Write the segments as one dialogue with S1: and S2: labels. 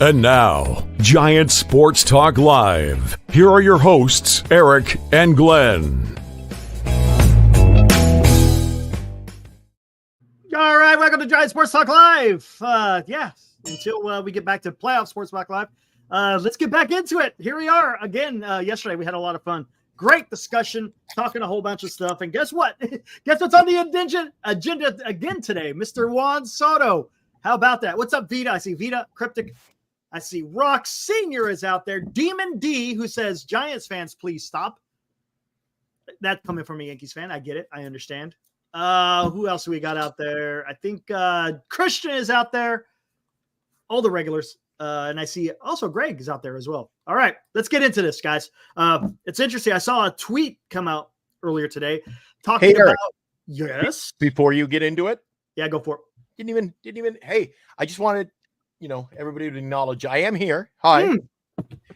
S1: And now, Giant Sports Talk Live. Here are your hosts, Eric and Glenn.
S2: All right, welcome to Giant Sports Talk Live. Until we get back to playoff Sports Talk Live, let's get back into it. Here we are again. Yesterday we had a lot of fun. Great discussion, talking a whole bunch of stuff. And guess what? Guess what's on the agenda again today? Mr. Juan Soto. How about that? What's up, Vita? I see Vita, Cryptic. I see Rock Senior is out there. Demon D, who says, Giants fans, please stop. That's coming from a Yankees fan. I get it. I understand. Who else we got out there? I think Christian is out there. All the regulars. And I see also Greg is out there as well. All right, let's get into this, guys. It's interesting. I saw a tweet come out earlier today talking about yes.
S3: Before you get into it,
S2: yeah, go for it.
S3: Didn't even. Hey, I just wanted everybody to acknowledge I am here. Hi.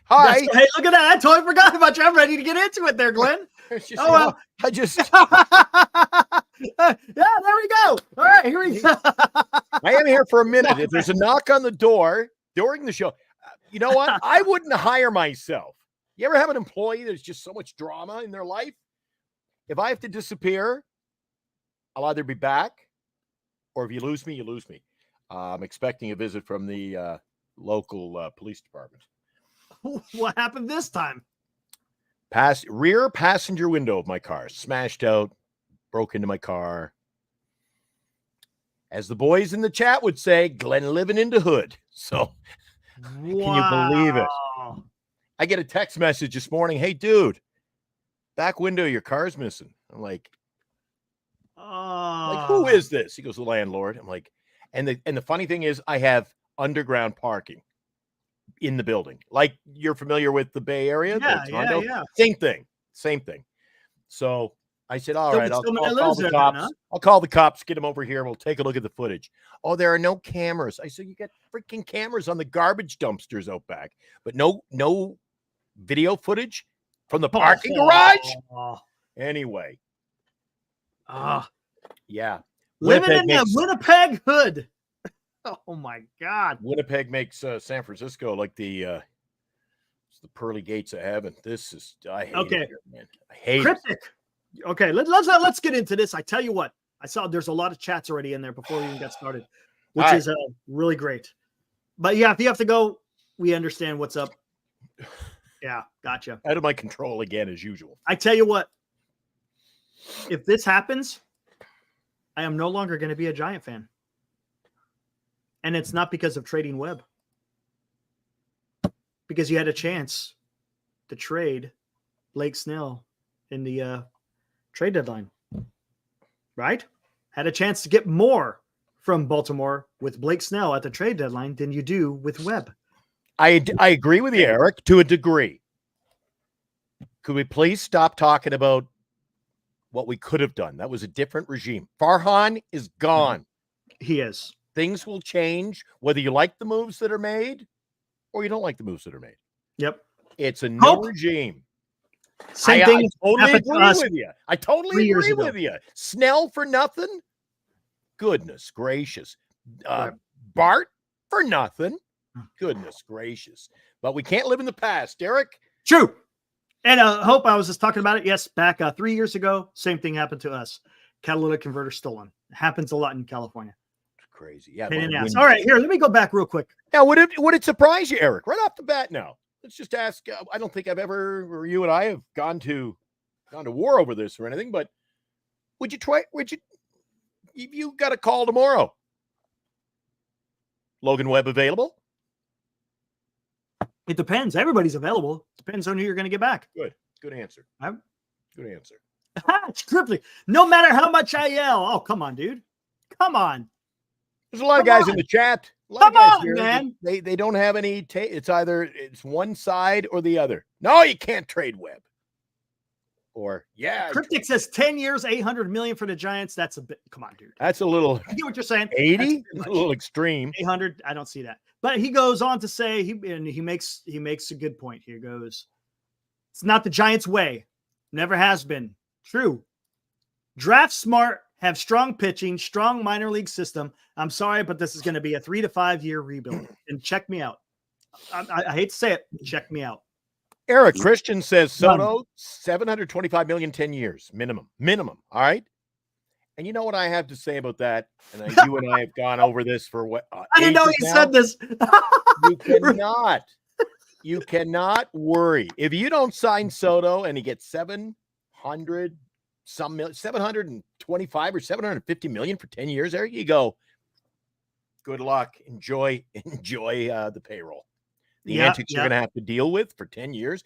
S3: Hi.
S2: Hey, look at that. I totally forgot about you. I'm ready to get into it there, Glenn.
S3: I just
S2: yeah, there we go. All right, here we go.
S3: I am here for a minute. If there's a knock on the door during the show, you know what? I wouldn't hire myself. You ever have an employee there's just so much drama in their life? If I have to disappear, I'll either be back, or if you lose me, you lose me. I'm expecting a visit from the local police department.
S2: What happened this time?
S3: Rear passenger window of my car smashed out, broke into my car. As the boys in the chat would say, Glenn living in the hood. So can you believe it? I get a text message this morning. Hey, dude, back window, your car's missing. I'm like, who is this? He goes, the landlord. I'm like, and the funny thing is I have underground parking in the building. Like you're familiar with the Bay Area?
S2: Yeah.
S3: Same thing. So I said, all right, I'll call the cops.
S2: Huh?
S3: I'll call the cops, get them over here. We'll take a look at the footage. Oh, there are no cameras. I said, you got freaking cameras on the garbage dumpsters out back, but no video footage from the parking garage. Anyway. Yeah.
S2: Living in the Winnipeg hood. Oh my God.
S3: Winnipeg makes San Francisco like the pearly gates of heaven. I hate it here, man. I hate
S2: Cryptic.
S3: it.
S2: Okay, let's get into this. I tell you what, I saw there's a lot of chats already in there before we even got started, which is really great. But yeah, if you have to go, we understand what's up. Yeah, gotcha.
S3: Out of my control again, as usual.
S2: I tell you what, if this happens, I am no longer going to be a Giant fan. And it's not because of trading Webb. Because you had a chance to trade Blake Snell in the trade deadline. Right? Had a chance to get more from Baltimore with Blake Snell at the trade deadline than you do with Webb.
S3: I agree with you, Eric, to a degree. Could we please stop talking about what we could have done? That was a different regime. Farhan is gone.
S2: He is.
S3: Things will change, whether you like the moves that are made or you don't like the moves that are made.
S2: Yep.
S3: It's a new regime.
S2: Same thing.
S3: I totally agree with you. I totally agree with you. Snell for nothing? Goodness gracious. Bart for nothing? Goodness gracious. But we can't live in the past, Derek.
S2: True. And Hope, I was just talking about it. Yes, back 3 years ago, same thing happened to us. Catalytic converter stolen. It happens a lot in California.
S3: Crazy. Yeah.
S2: All right, here, let me go back real quick.
S3: Now, would it surprise you, Eric, right off the bat now? Let's just ask. I don't think I've ever, or you and I have gone to war over this or anything, but would you if you got a call tomorrow? Logan Webb available?
S2: It depends. Everybody's available. Depends on who you're going to get back.
S3: Good answer. Good answer.
S2: Scriptly. No matter how much I yell. Oh, come on, dude. Come on.
S3: There's a lot of guys in the chat.
S2: Come on, man.
S3: They don't have any. It's one side or the other. No, you can't trade Webb. Or
S2: Cryptic says 10 years, $800 million for the Giants. That's a bit. Come on, dude.
S3: That's a little.
S2: I get what you're saying.
S3: 80. A little extreme.
S2: 800. I don't see that. But he goes on to say he makes a good point. Here goes. It's not the Giants' way. Never has been. True. Draft smart. Have strong pitching, strong minor league system. I'm sorry, but this is going to be a 3 to 5 year rebuild. And check me out. I hate to say it. Check me out.
S3: Eric Christian says
S2: None.
S3: Soto, 725 million, 10 years, minimum. All right. And you know what I have to say about that? And you and I have gone over this for what?
S2: I didn't know he said this.
S3: You cannot worry. If you don't sign Soto and he gets 725 or 750 million for 10 years, Eric, you go, good luck. Enjoy the payroll. The antics you're going to have to deal with for 10 years.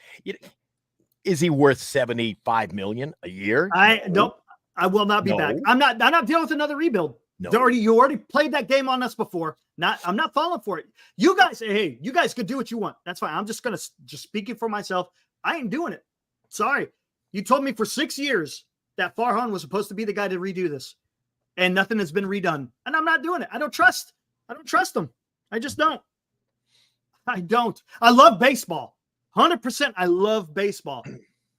S3: Is he worth 75 million a year?
S2: Nope. I will not be back. I'm not dealing with another rebuild.
S3: No.
S2: You already played that game on us before. I'm not falling for it. You guys, hey, you guys could do what you want. That's fine. I'm just speaking for myself. I ain't doing it. Sorry. You told me for 6 years that Farhan was supposed to be the guy to redo this, and nothing has been redone. And I'm not doing it. I don't trust him. I just don't. I don't. I love baseball. 100%. I love baseball.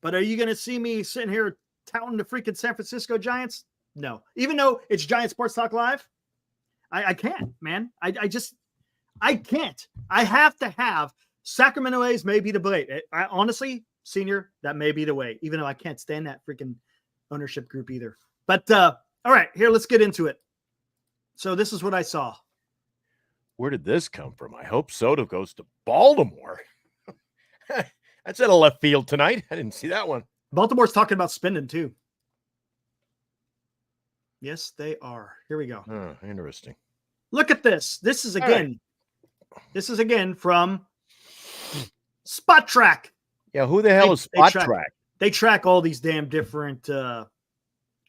S2: But are you going to see me sitting here touting the freaking San Francisco Giants? No. Even though it's Giant Sports Talk Live, I can't, man. I can't. I have to have Sacramento A's may be the way. I honestly, Senior, that may be the way, even though I can't stand that freaking ownership group either. But all right, here, let's get into it. So this is what I saw.
S3: Where did this come from? I hope Soto goes to Baltimore. That's out of left field tonight. I didn't see that one.
S2: Baltimore's talking about spending too. Yes, they are. Here we go.
S3: Oh, interesting.
S2: Look at this. This is again from Spotrac.
S3: Yeah, who the hell is Spotrac?
S2: They track all these damn different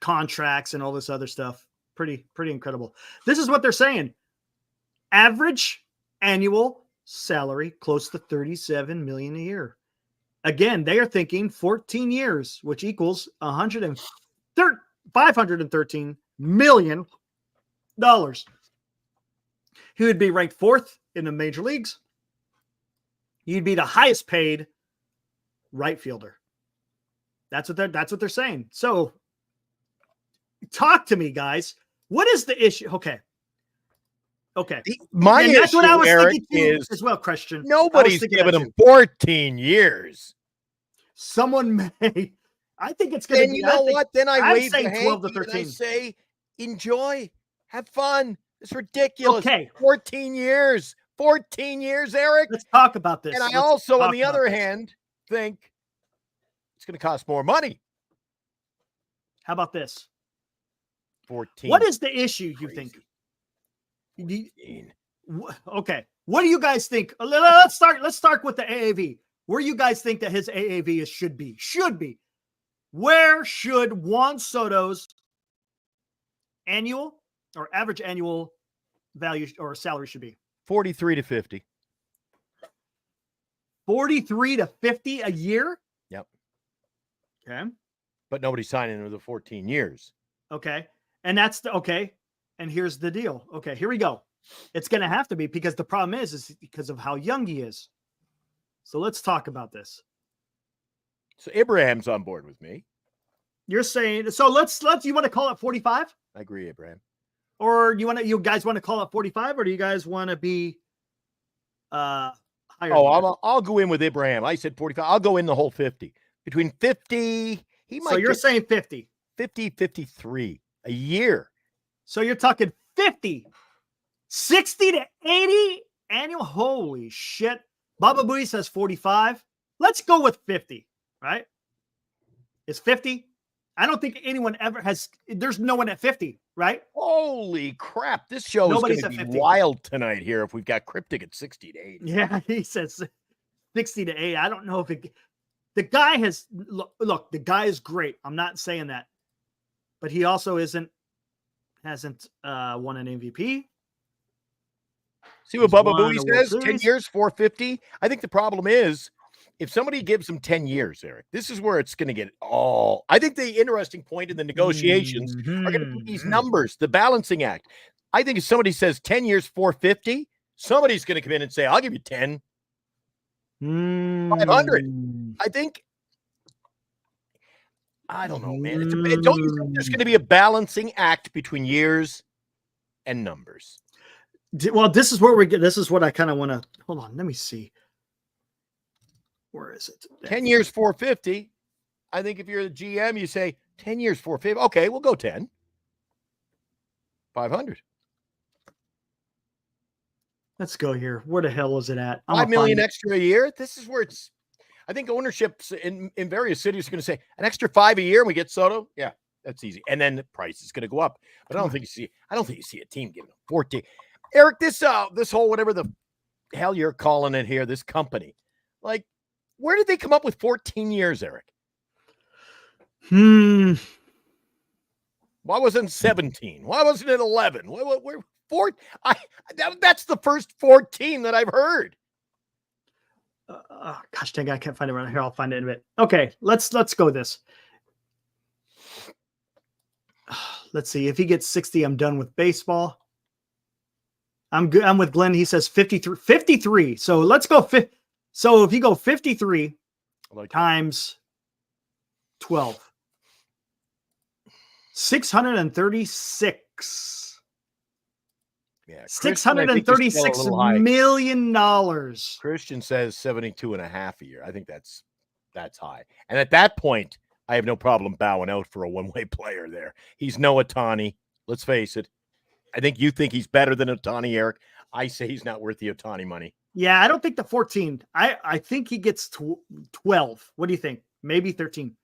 S2: contracts and all this other stuff. Pretty incredible. This is what they're saying. Average annual salary close to 37 million a year. Again, they are thinking 14 years, which equals $513 million. He would be ranked 4th in the major leagues. He'd be the highest paid right fielder. That's what they're saying. So talk to me, guys. What is the issue? Okay.
S3: My issue,
S2: that's what I was
S3: Eric,
S2: thinking
S3: is
S2: as well, Christian.
S3: Nobody's giving him 14 years.
S2: Someone may. I think it's going to be.
S3: You know what? Then I wave the
S2: 12 to 13.
S3: And I say, enjoy, have fun. It's ridiculous.
S2: Okay.
S3: 14 years. 14 years, Eric.
S2: Let's talk about this.
S3: And I also, on the other hand, think it's going to cost more money.
S2: How about this?
S3: 14.
S2: What is the issue, you think? Okay. What do you guys think? Let's start with the AAV. Where you guys think that his AAV should be? Where should Juan Soto's annual or average annual value or salary should be?
S3: 43 to 50.
S2: 43 to 50 a year?
S3: Yep.
S2: Okay.
S3: But nobody's signing him with the 14 years.
S2: Okay. And okay. And here's the deal. Okay, here we go. It's going to have to be because the problem is because of how young he is. So let's talk about this.
S3: So Abraham's on board with me.
S2: You're saying, so let's you want to call it 45?
S3: I agree, Abraham.
S2: Or you guys want to call it 45, or do you guys want to be higher?
S3: I'll go in with Abraham. I said 45. I'll go in the whole 50. Between 50, he might.
S2: So you're saying 50.
S3: 50, 53 a year.
S2: So you're talking 50, 60 to 80 annual. Holy shit. Baba Booey says 45. Let's go with 50, right? It's 50. I don't think anyone ever has. There's no one at 50, right?
S3: Holy crap. This show is going to be wild tonight here if we've got Cryptic at 60 to 80.
S2: Yeah, he says 60 to 80. I don't know if the guy has. Look, the guy is great. I'm not saying that. But he also hasn't won an MVP.
S3: See what Bubba Booey says? 10 years, 450. I think the problem is if somebody gives him 10 years, Eric, this is where it's going to get all. I think the interesting point in the negotiations are going to be these numbers, the balancing act. I think if somebody says 10 years, 450, somebody's going to come in and say, I'll give you 10. 500. I don't know, man. Don't you think there's going to be a balancing act between years and numbers?
S2: Well, this is where we get. This is what I kind of want to. Hold on, let me see. Where is it?
S3: 10 years, 450. I think if you're the GM, you say 10 years, 450. Okay, we'll go 10. 500.
S2: Let's go here. Where the hell is it at?
S3: $5 million extra a year. This is where it's. I think ownerships in various cities are going to say an extra 5 a year and we get Soto. Yeah, that's easy. And then the price is going to go up. But I don't think you see a team giving him 14. Eric, this whole whatever the hell you're calling it here, this company, like, where did they come up with 14 years, Eric? Why wasn't 17? Why wasn't it 11? Where 4? That's the first 14 that I've heard.
S2: Gosh dang, I can't find it right here. I'll find it in a bit. Okay, let's go this. Let's see. If he gets 60, I'm done with baseball. I'm good. I'm with Glenn. He says 53. 53. So let's go. So if you go 53 times 12, 636.
S3: Yeah,
S2: $636 million.
S3: Christian says 72 and a half a year. I think that's high. And at that point, I have no problem bowing out for a one-way player there. He's no Ohtani. Let's face it. I think you think he's better than Ohtani, Eric. I say he's not worth the Ohtani money.
S2: Yeah, I don't think the 14. I think he gets 12. What do you think? Maybe 13.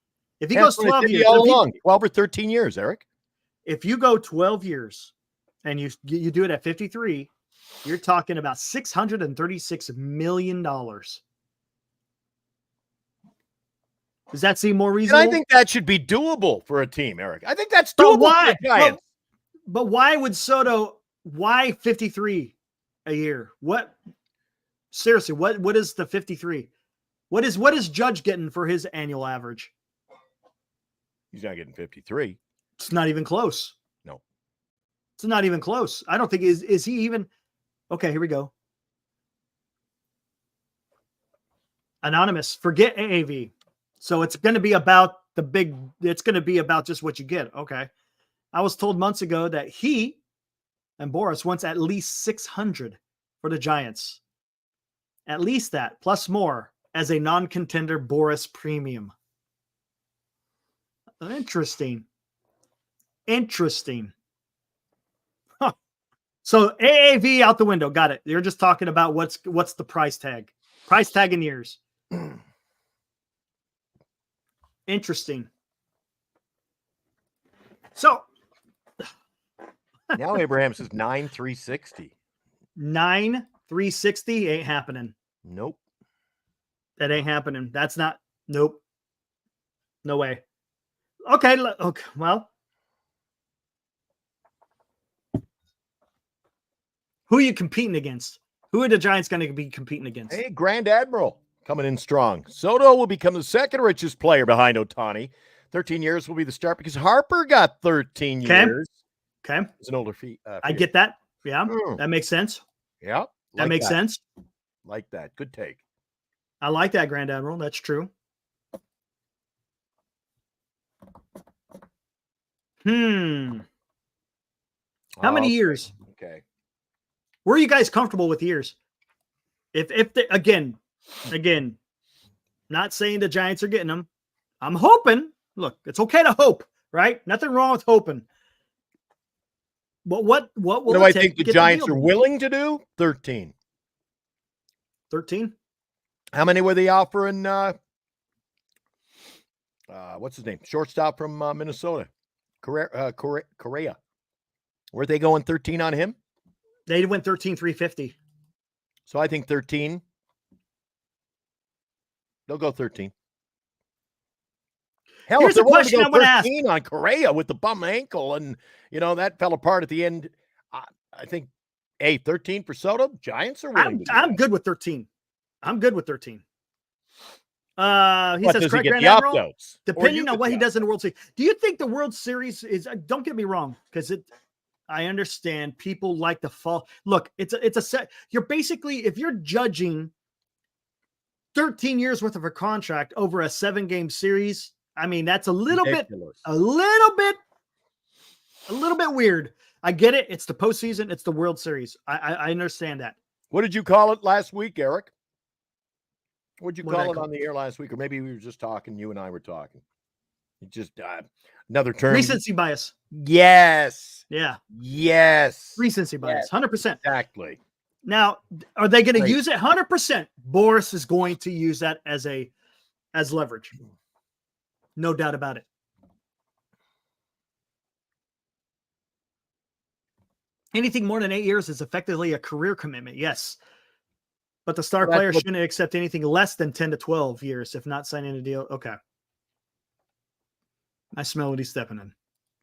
S2: If he goes 12 years.
S3: All along, 12 or 13 years, Eric.
S2: If you go 12 years and you do it at 53, you're talking about $636 million. Does that seem more reasonable?
S3: And I think that should be doable for a team, Eric. I think that's doable for the Giants.
S2: But why would Soto? Why 53 a year? What? Seriously, what is the 53? What is Judge getting for his annual average?
S3: He's not getting 53.
S2: It's not even close.
S3: No.
S2: It's not even close. I don't think is he even. Okay, here we go. Anonymous, forget AAV. So it's going to be about it's going to be about just what you get. Okay. I was told months ago that he and Boris wants at least 600 for the Giants. At least that, plus more, as a non-contender Boris premium. Interesting. Huh. So AAV out the window. Got it. You're just talking about what's the price tag. Price tag in years. Interesting. So
S3: now Abraham says 9,360.
S2: 9,360 ain't happening.
S3: Nope.
S2: That ain't happening. That's not. Nope. No way. Okay. Well, who are you competing against? Who are the Giants going to be competing against?
S3: Hey, Grand Admiral coming in strong. Soto will become the second richest player behind Ohtani. 13 years will be the start because Harper got 13 years.
S2: Okay.
S3: It's an older fee.
S2: I get that. Yeah. That makes sense.
S3: Yeah.
S2: That makes sense.
S3: Like that. Good take.
S2: I like that, Grand Admiral. That's true. How many years?
S3: Okay.
S2: Were you guys comfortable with years? If they, again, not saying the Giants are getting them. I'm hoping. Look, it's okay to hope, right? Nothing wrong with hoping. But what will
S3: I think the Giants are willing to do? 13.
S2: 13?
S3: How many were they offering? What's his name? Shortstop from Minnesota. Correa. Were they going 13 on him?
S2: They went 13,350.
S3: So I think 13. They'll go 13. Hell,
S2: here's
S3: if
S2: a question I want to ask
S3: on Correa with the bum ankle, and that fell apart at the end. I think 13 for Soto. Giants are willing.
S2: I'm good with 13. I'm good with 13. He says, correct, Grand Admiral, depending on what he does in the World Series. Do you think the World Series is, don't get me wrong, because I understand people like to fall. Look, it's a set. You're basically, if you're judging 13 years worth of a contract over a 7-game series, I mean, that's a little bit weird. I get it. It's the postseason. It's the World Series. I understand that.
S3: What did you call it last week, Eric? What did you
S2: What did I
S3: call it
S2: call
S3: on the air last week? Or maybe we were just talking. You and I were talking. It just another term.
S2: Recency bias.
S3: Yes.
S2: Yeah.
S3: Yes.
S2: Recency bias. 100%.
S3: Exactly.
S2: Now, are they going to
S3: Great.
S2: use it? 100%. Boris is going to use that as leverage. No doubt about it. Anything more than 8 years is effectively a career commitment. Yes. But the star player shouldn't accept anything less than 10 to 12 years if not signing a deal. Okay. I smell what he's stepping in.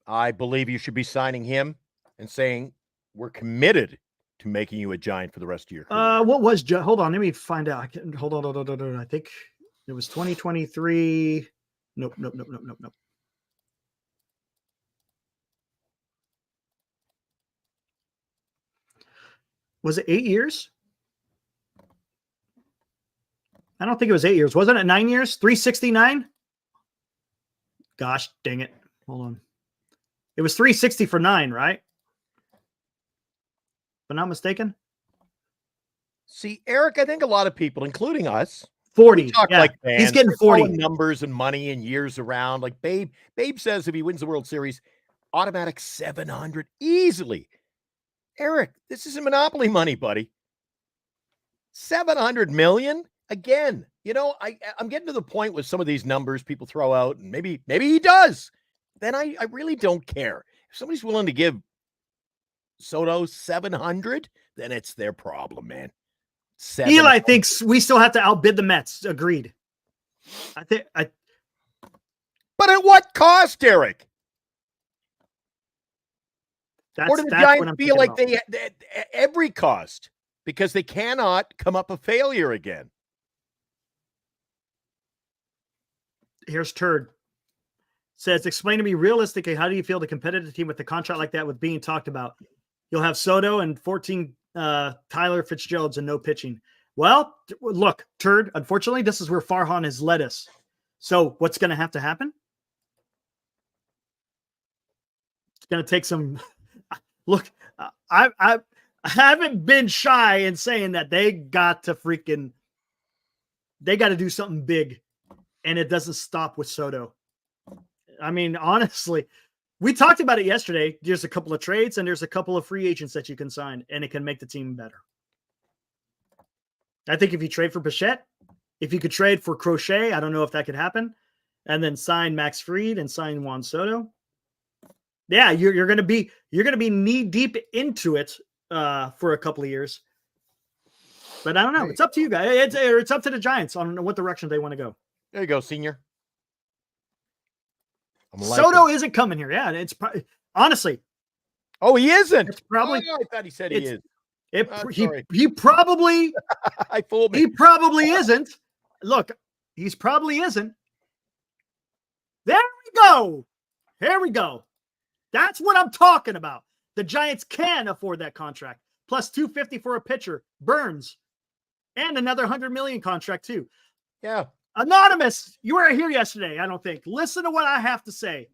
S3: I believe you should be signing him and saying, we're committed to making you a Giant for the rest of your career.
S2: What was hold on, let me find out. Hold on. I think it was 2023. Nope. Was it 8 years? I don't think it was 8 years. Wasn't it 9 years? 369? Gosh, dang it. Hold on. It was 360 for 9, right? If I'm not mistaken.
S3: See, Eric, I think a lot of people, including us,
S2: 40.
S3: talk
S2: Yeah,
S3: like fans.
S2: he's getting
S3: We're
S2: 40
S3: throwing numbers and money and years around. Like Babe says, if he wins the World Series, automatic 700 easily. Eric, this isn't monopoly money, buddy. 700 million again. You know, I'm getting to the point with some of these numbers people throw out, and maybe he does. Then I really don't care. If somebody's willing to give Soto 700, then it's their problem, man.
S2: Eli thinks we still have to outbid the Mets. Agreed.
S3: But at what cost, Eric? Or do the Giants feel like they every cost because they cannot come up a failure again?
S2: Here's Turd. Says, explain to me realistically, how do you feel the competitive team with the contract like that with being talked about? You'll have Soto and 14 Tyler Fitzgeralds and no pitching. Well, look, Turd, unfortunately, this is where Farhan has led us. So what's going to have to happen? It's going to take some... Look, I haven't been shy in saying that they got to do something big, and it doesn't stop with Soto. I mean, honestly, we talked about it yesterday. There's a couple of trades and there's a couple of free agents that you can sign, and it can make the team better. I think if you trade for Bichette, if you could trade for Crochet, I don't know if that could happen, and then sign Max Fried and sign Juan Soto. Yeah, you're going to be knee deep into it for a couple of years. But I don't know. It's up to you guys. It's up to the Giants on what direction they want to go.
S3: There you go, senior.
S2: Soto isn't coming here. Yeah, it's honestly.
S3: Oh, he isn't.
S2: It's probably.
S3: I thought he said he is.
S2: He probably.
S3: I fooled me.
S2: He probably isn't. Look, he's probably isn't. There we go. Here we go. That's what I'm talking about. The Giants can afford that contract. Plus $250 for a pitcher, Burns, and another $100 million contract too.
S3: Yeah.
S2: Anonymous, you were here yesterday, I don't think. Listen to what I have to say.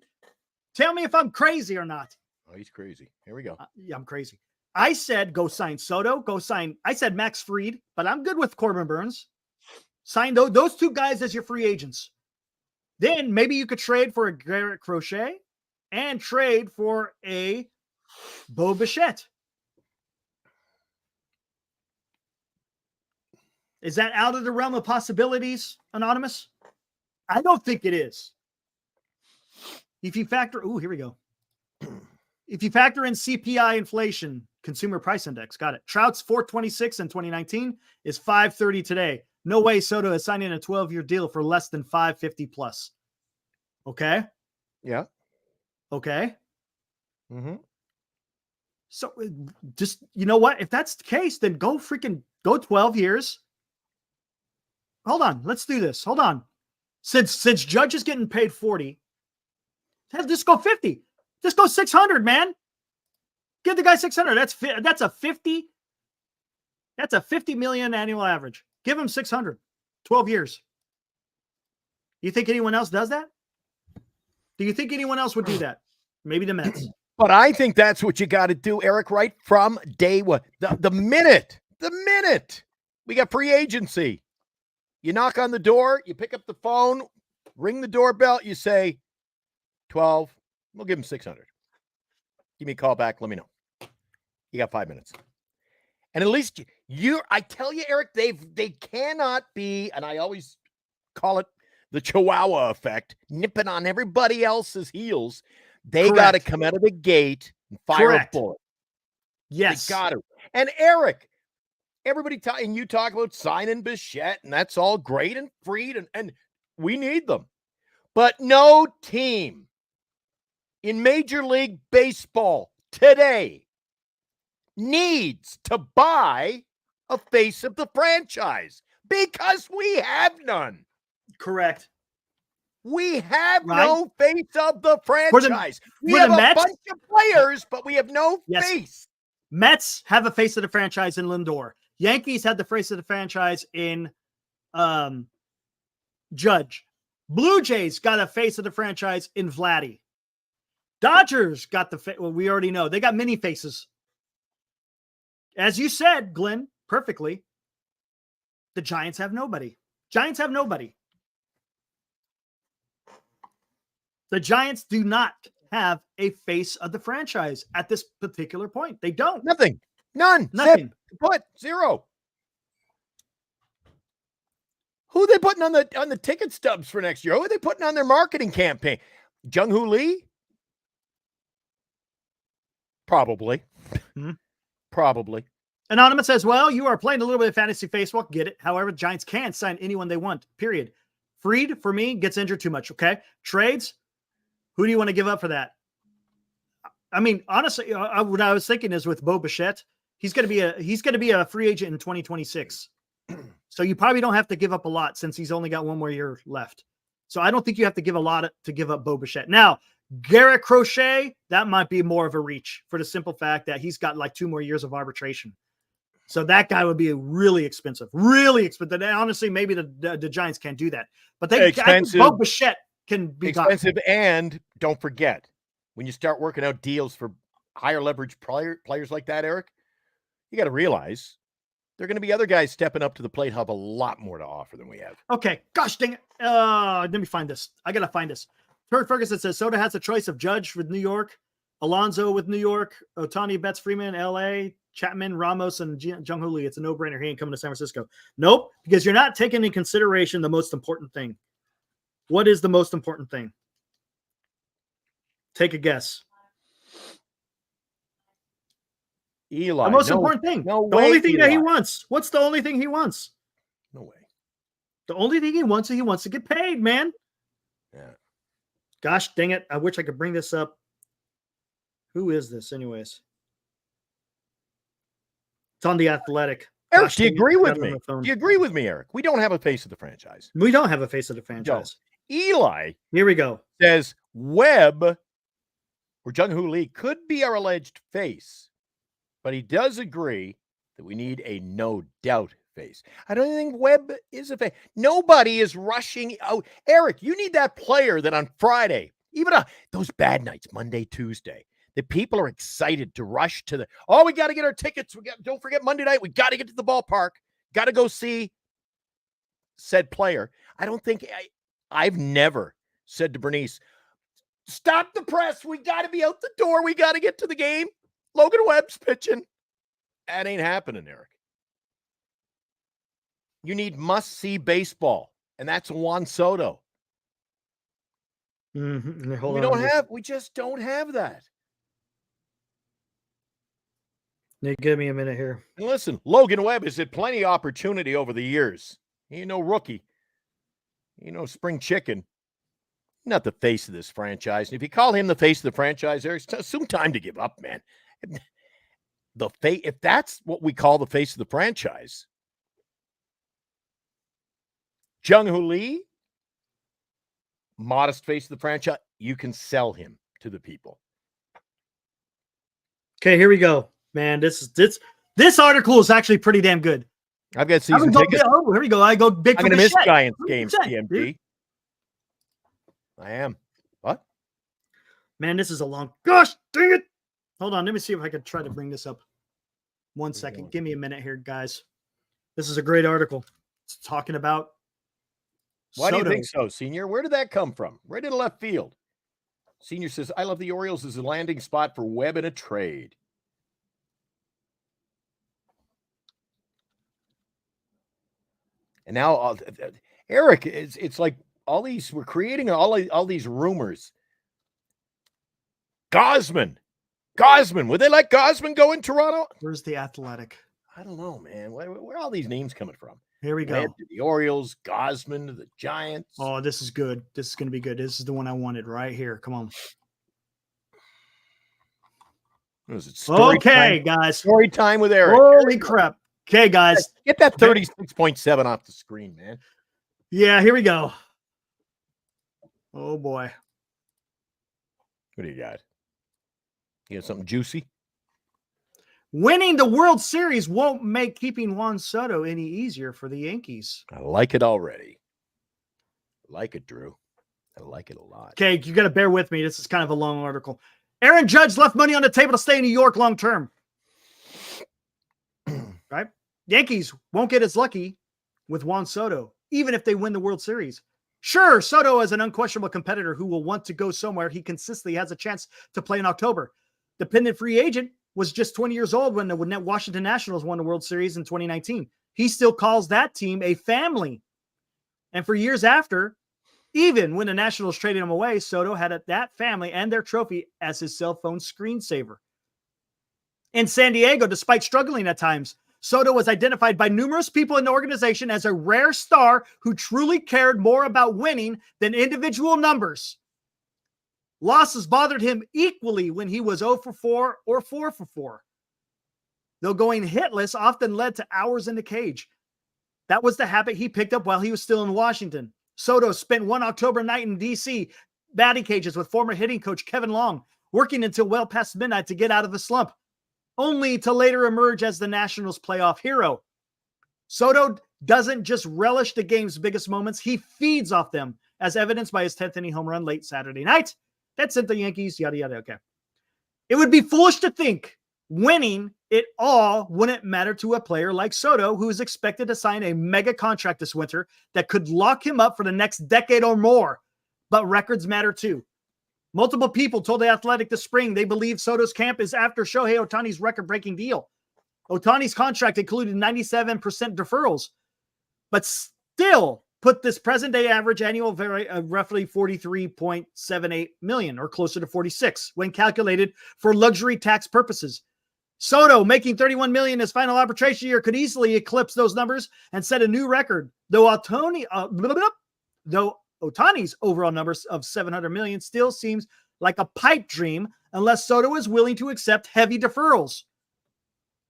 S2: Tell me if I'm crazy or not.
S3: Oh, he's crazy. Here we go.
S2: Yeah, I'm crazy. I said go sign Soto, I said Max Fried, but I'm good with Corbin Burns. Sign those two guys as your free agents. Then maybe you could trade for a Garrett Crochet and trade for a Bo Bichette. Is that out of the realm of possibilities, Anonymous? I don't think it is. If you factor, here we go. If you factor in CPI inflation, consumer price index, got it. Trout's 426 in 2019 is 530 today. No way Soto is signing a 12-year deal for less than 550 plus. Okay.
S3: Yeah.
S2: Okay.
S3: Mm-hmm.
S2: So just, you know what? If that's the case, then go 12 years. Hold on. Let's do this. Hold on. Since Judge is getting paid 40, just go 50. Just go 600, man. Give the guy 600. That's a 50 million annual average. Give him 600. 12 years. You think anyone else does that? Do you think anyone else would do that? Maybe the Mets.
S3: But I think that's what you got to do, Eric, right from day one. The minute we got free agency, you knock on the door, you pick up the phone, ring the doorbell, you say, 12, we'll give him 600. Give me a call back, let me know. You got 5 minutes. And at least I tell you, Eric, they cannot be, and I always call it the Chihuahua effect, nipping on everybody else's heels. They got to come out of the gate and fire a bullet.
S2: Yes.
S3: They got to. And Eric, everybody and you talk about signing Bichette, and that's all great and Freed, and we need them. But no team in Major League Baseball today needs to buy a face of the franchise because we have none.
S2: Correct.
S3: We have no face of the franchise. We
S2: have
S3: a bunch of players, but we have no face.
S2: Mets have a face of the franchise in Lindor. Yankees had the face of the franchise in Judge. Blue Jays got a face of the franchise in Vladdy. Dodgers got we already know. They got many faces. As you said, Glenn, perfectly, the Giants have nobody. Giants have nobody. The Giants do not have a face of the franchise at this particular point. They don't.
S3: Nothing. None.
S2: Nothing.
S3: What? Zero. Who are they putting on the ticket stubs for next year? Who are they putting on their marketing campaign? Jung-Hoo Lee? Probably.
S2: Mm-hmm.
S3: Probably.
S2: Anonymous says, well, you are playing a little bit of fantasy baseball. Get it. However, the Giants can sign anyone they want, period. Freed, for me, gets injured too much, okay? Trades, who do you want to give up for that? I mean, honestly, what I was thinking is with Bo Bichette, he's going to be a free agent in 2026. So you probably don't have to give up a lot since he's only got one more year left. So I don't think you have to give a lot to give up Bo Bichette. Now, Garrett Crochet, that might be more of a reach for the simple fact that he's got like 2 more years of arbitration. So that guy would be really expensive. And honestly, maybe the Giants can't do that. But Bo Bichette can be
S3: expensive. And don't forget, when you start working out deals for higher leverage players like that, Eric, you got to realize there are going to be other guys stepping up to the plate who have a lot more to offer than we have.
S2: Okay. Gosh dang it. Let me find this. I got to find this. Kurt Ferguson says Soto has a choice of Judge with New York, Alonso with New York, Ohtani, Betts, Freeman, LA, Chapman, Ramos, and Jung-Hoo Lee. It's a no-brainer. He ain't coming to San Francisco. Nope, because you're not taking into consideration the most important thing. What is the most important thing? Take a guess.
S3: Eli.
S2: The most important thing.
S3: No
S2: the
S3: way,
S2: only thing
S3: Eli.
S2: that he wants. What's the only thing he wants?
S3: No way.
S2: The only thing he wants to get paid, man.
S3: Yeah.
S2: Gosh dang it. I wish I could bring this up. Who is this anyways? It's on The Athletic.
S3: Eric,
S2: Gosh,
S3: do you agree with me?
S2: Do
S3: you agree with me, Eric? We don't have a face of the franchise.
S2: We don't have a face of the franchise.
S3: No. Eli
S2: Here we go.
S3: Says Webb or Jung-Hoo Lee could be our alleged face, but he does agree that we need a no doubt face. I don't think Webb is a face. Nobody is rushing out. Eric, you need that player that on Friday, even those bad nights, Monday, Tuesday, the people are excited to rush to we got to get our tickets. Don't forget Monday night. We got to get to the ballpark. Got to go see said player. I don't think I've never said to Bernice, stop the press. We got to be out the door. We got to get to the game. Logan Webb's pitching. That ain't happening, Eric. You need must-see baseball, and that's Juan Soto.
S2: Mm-hmm.
S3: We just don't have that.
S2: Give me a minute here.
S3: And listen, Logan Webb has had plenty of opportunity over the years. He ain't no rookie. He ain't no spring chicken. Not the face of this franchise. And if you call him the face of the franchise, there's some time to give up, man. If that's what we call the face of the franchise, Jung-Hoo Lee, modest face of the franchise, you can sell him to the people.
S2: Okay, here we go. Man, this article is actually pretty damn good.
S3: I've got season tickets.
S2: Here we go. I go big.
S3: I'm going to miss Giants games, TMD. I am. What?
S2: Man, this is a long. Gosh dang it! Hold on. Let me see if I can try to bring this up. 1 second. Give me a minute here, guys. This is a great article. It's talking about
S3: Why
S2: Soto.
S3: do you think so, Senior? Where did that come from? Right in left field. Senior says, I love the Orioles as a landing spot for Webb in a trade. And now, Eric, it's like we're creating all these rumors. Gosman. Would they let Gosman go in Toronto?
S2: Where's the Athletic?
S3: I don't know, man. Where are all these names coming from?
S2: Here we go.
S3: The Orioles, Gosman, the Giants.
S2: Oh, this is good. This is going to be good. This is the one I wanted right here. Come on.
S3: What is it?
S2: Okay, guys.
S3: Story time with Eric.
S2: Holy crap. Okay, guys.
S3: Get that 36.7 off the screen, man.
S2: Yeah, here we go. Oh, boy.
S3: What do you got? You got something juicy?
S2: Winning the World Series won't make keeping Juan Soto any easier for the Yankees.
S3: I like it already. I like it, Drew. I like it a lot.
S2: Okay, you got to bear with me. This is kind of a long article. Aaron Judge left money on the table to stay in New York long term. Right? Yankees won't get as lucky with Juan Soto, even if they win the World Series. Sure, Soto is an unquestionable competitor who will want to go somewhere he consistently has a chance to play in October. Dependent free agent was just 20 years old when the Washington Nationals won the World Series in 2019. He still calls that team a family. And for years after, even when the Nationals traded him away, Soto had that family and their trophy as his cell phone screensaver. In San Diego, despite struggling at times, Soto was identified by numerous people in the organization as a rare star who truly cared more about winning than individual numbers. Losses bothered him equally when he was 0 for 4 or 4 for 4. Though going hitless often led to hours in the cage. That was the habit he picked up while he was still in Washington. Soto spent one October night in D.C. batting cages with former hitting coach Kevin Long, working until well past midnight to get out of the slump, only to later emerge as the Nationals' playoff hero. Soto doesn't just relish the game's biggest moments, he feeds off them, as evidenced by his 10th inning home run late Saturday night. That sent the Yankees, yada, yada, okay. It would be foolish to think winning it all wouldn't matter to a player like Soto, who is expected to sign a mega contract this winter that could lock him up for the next decade or more. But records matter too. Multiple people told The Athletic this spring they believe Soto's camp is after Shohei Ohtani's record-breaking deal. Ohtani's contract included 97% deferrals, but still put this present-day average annual roughly $43.78 million, or closer to 46, when calculated for luxury tax purposes. Soto, making $31 million in his final arbitration year, could easily eclipse those numbers and set a new record. Though Ohtani's overall numbers of $700 million still seems like a pipe dream unless Soto is willing to accept heavy deferrals.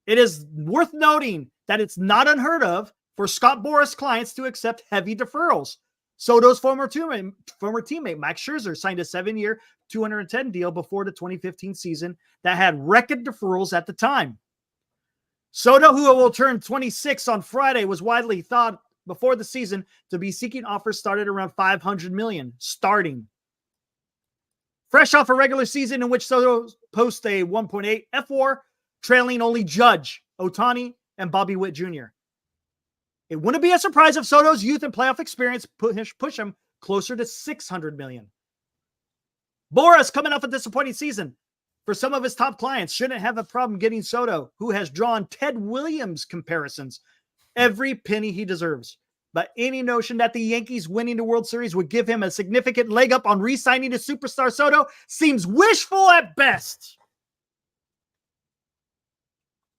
S2: It is worth noting that it's not unheard of for Scott Boras clients to accept heavy deferrals. Soto's former teammate Max Scherzer signed a 7-year, $210 deal before the 2015 season that had record deferrals at the time. Soto, who will turn 26 on Friday, was widely thought before the season to be seeking offers started around $500 million starting. Fresh off a regular season in which Soto posts a 1.8 F.WAR, trailing only Judge, Ohtani, and Bobby Witt Jr. It wouldn't be a surprise if Soto's youth and playoff experience push him closer to $600 million. Boras, coming off a disappointing season for some of his top clients, shouldn't have a problem getting Soto, who has drawn Ted Williams comparisons, every penny he deserves. But any notion that the Yankees winning the World Series would give him a significant leg up on re-signing the superstar Soto seems wishful at best.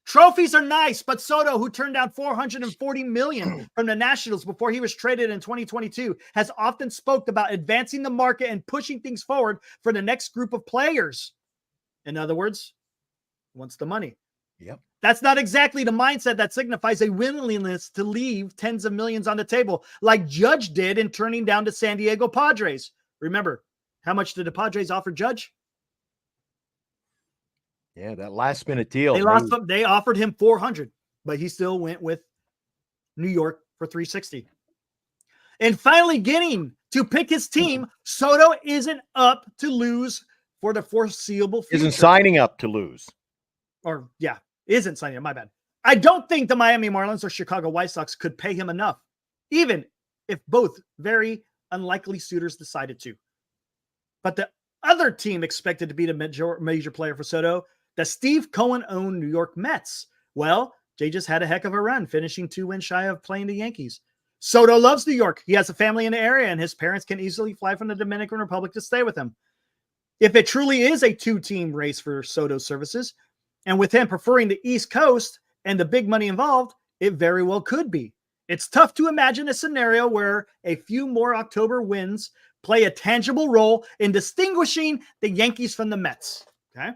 S2: Trophies are nice, but Soto, who turned down $440 million from the Nationals before he was traded in 2022, has often spoke about advancing the market and pushing things forward for the next group of players. In other words, wants the money.
S3: Yep.
S2: That's not exactly the mindset that signifies a willingness to leave tens of millions on the table, like Judge did in turning down the San Diego Padres. Remember, how much did the Padres offer Judge?
S3: Yeah, that last-minute deal.
S2: They offered him $400, but he still went with New York for $360. And finally getting to pick his team, Soto isn't up to lose for the foreseeable future.
S3: Isn't signing up to lose.
S2: Isn't signing up. My bad. I don't think the Miami Marlins or Chicago White Sox could pay him enough, even if both very unlikely suitors decided to. But the other team expected to be the major player for Soto, the Steve Cohen-owned New York Mets. Well, they just had a heck of a run, finishing 2 wins shy of playing the Yankees. Soto loves New York. He has a family in the area, and his parents can easily fly from the Dominican Republic to stay with him. If it truly is a 2-team race for Soto's services, and with him preferring the East Coast and the big money involved, it very well could be. It's tough to imagine a scenario where a few more October wins play a tangible role in distinguishing the Yankees from the Mets. Okay.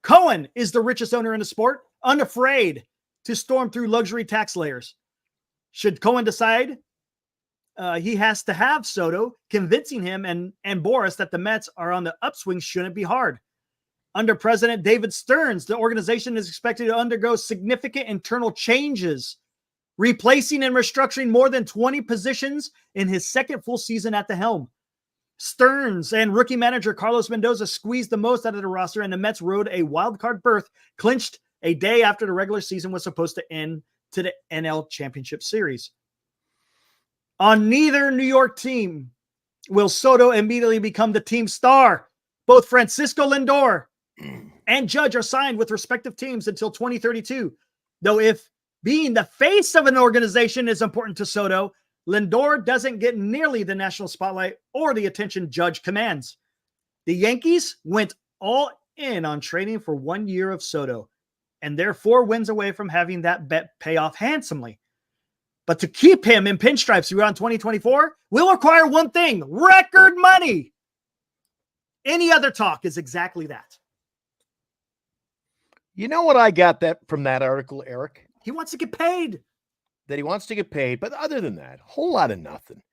S2: Cohen is the richest owner in the sport, unafraid to storm through luxury tax layers. Should Cohen decide he has to have Soto, convincing him and Boris that the Mets are on the upswing shouldn't be hard. Under President David Stearns, the organization is expected to undergo significant internal changes, replacing and restructuring more than 20 positions in his second full season at the helm. Stearns and rookie manager Carlos Mendoza squeezed the most out of the roster, and the Mets rode a wild card berth, clinched a day after the regular season was supposed to end to the NL Championship Series. On neither New York team will Soto immediately become the team star. Both Francisco Lindor and Judge are signed with respective teams until 2032. Though if being the face of an organization is important to Soto, Lindor doesn't get nearly the national spotlight or the attention Judge commands. The Yankees went all in on trading for 1 year of Soto, and they're 4 wins away from having that bet pay off handsomely. But to keep him in pinstripes throughout 2024 will require one thing: record money. Any other talk is exactly that.
S3: You know what I got from that article, Eric?
S2: He wants to get paid.
S3: That he wants to get paid, but other than that, a whole lot of nothing.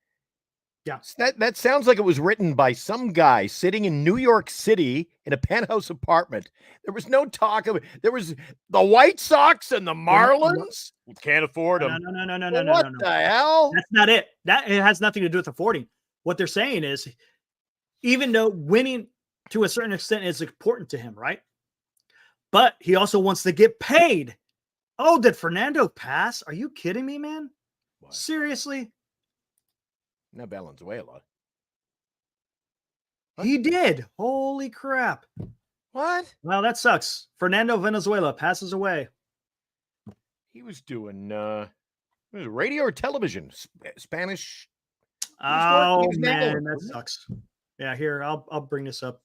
S2: Yeah.
S3: That sounds like it was written by some guy sitting in New York City in a penthouse apartment. There was no talk of it. There was the White Sox and the Marlins. We can't afford them.
S2: No.
S3: What the hell?
S2: That's not it. It has nothing to do with affording. What they're saying is, even though winning to a certain extent is important to him, right? But he also wants to get paid. Oh, did Fernando pass? Are you kidding me, man?
S3: What?
S2: Seriously?
S3: Not Valenzuela.
S2: He did. Holy crap.
S3: What?
S2: Well, that sucks. Fernando Venezuela passes away.
S3: He was doing radio or television? Spanish?
S2: Oh, man, that sucks. Yeah, here, I'll bring this up.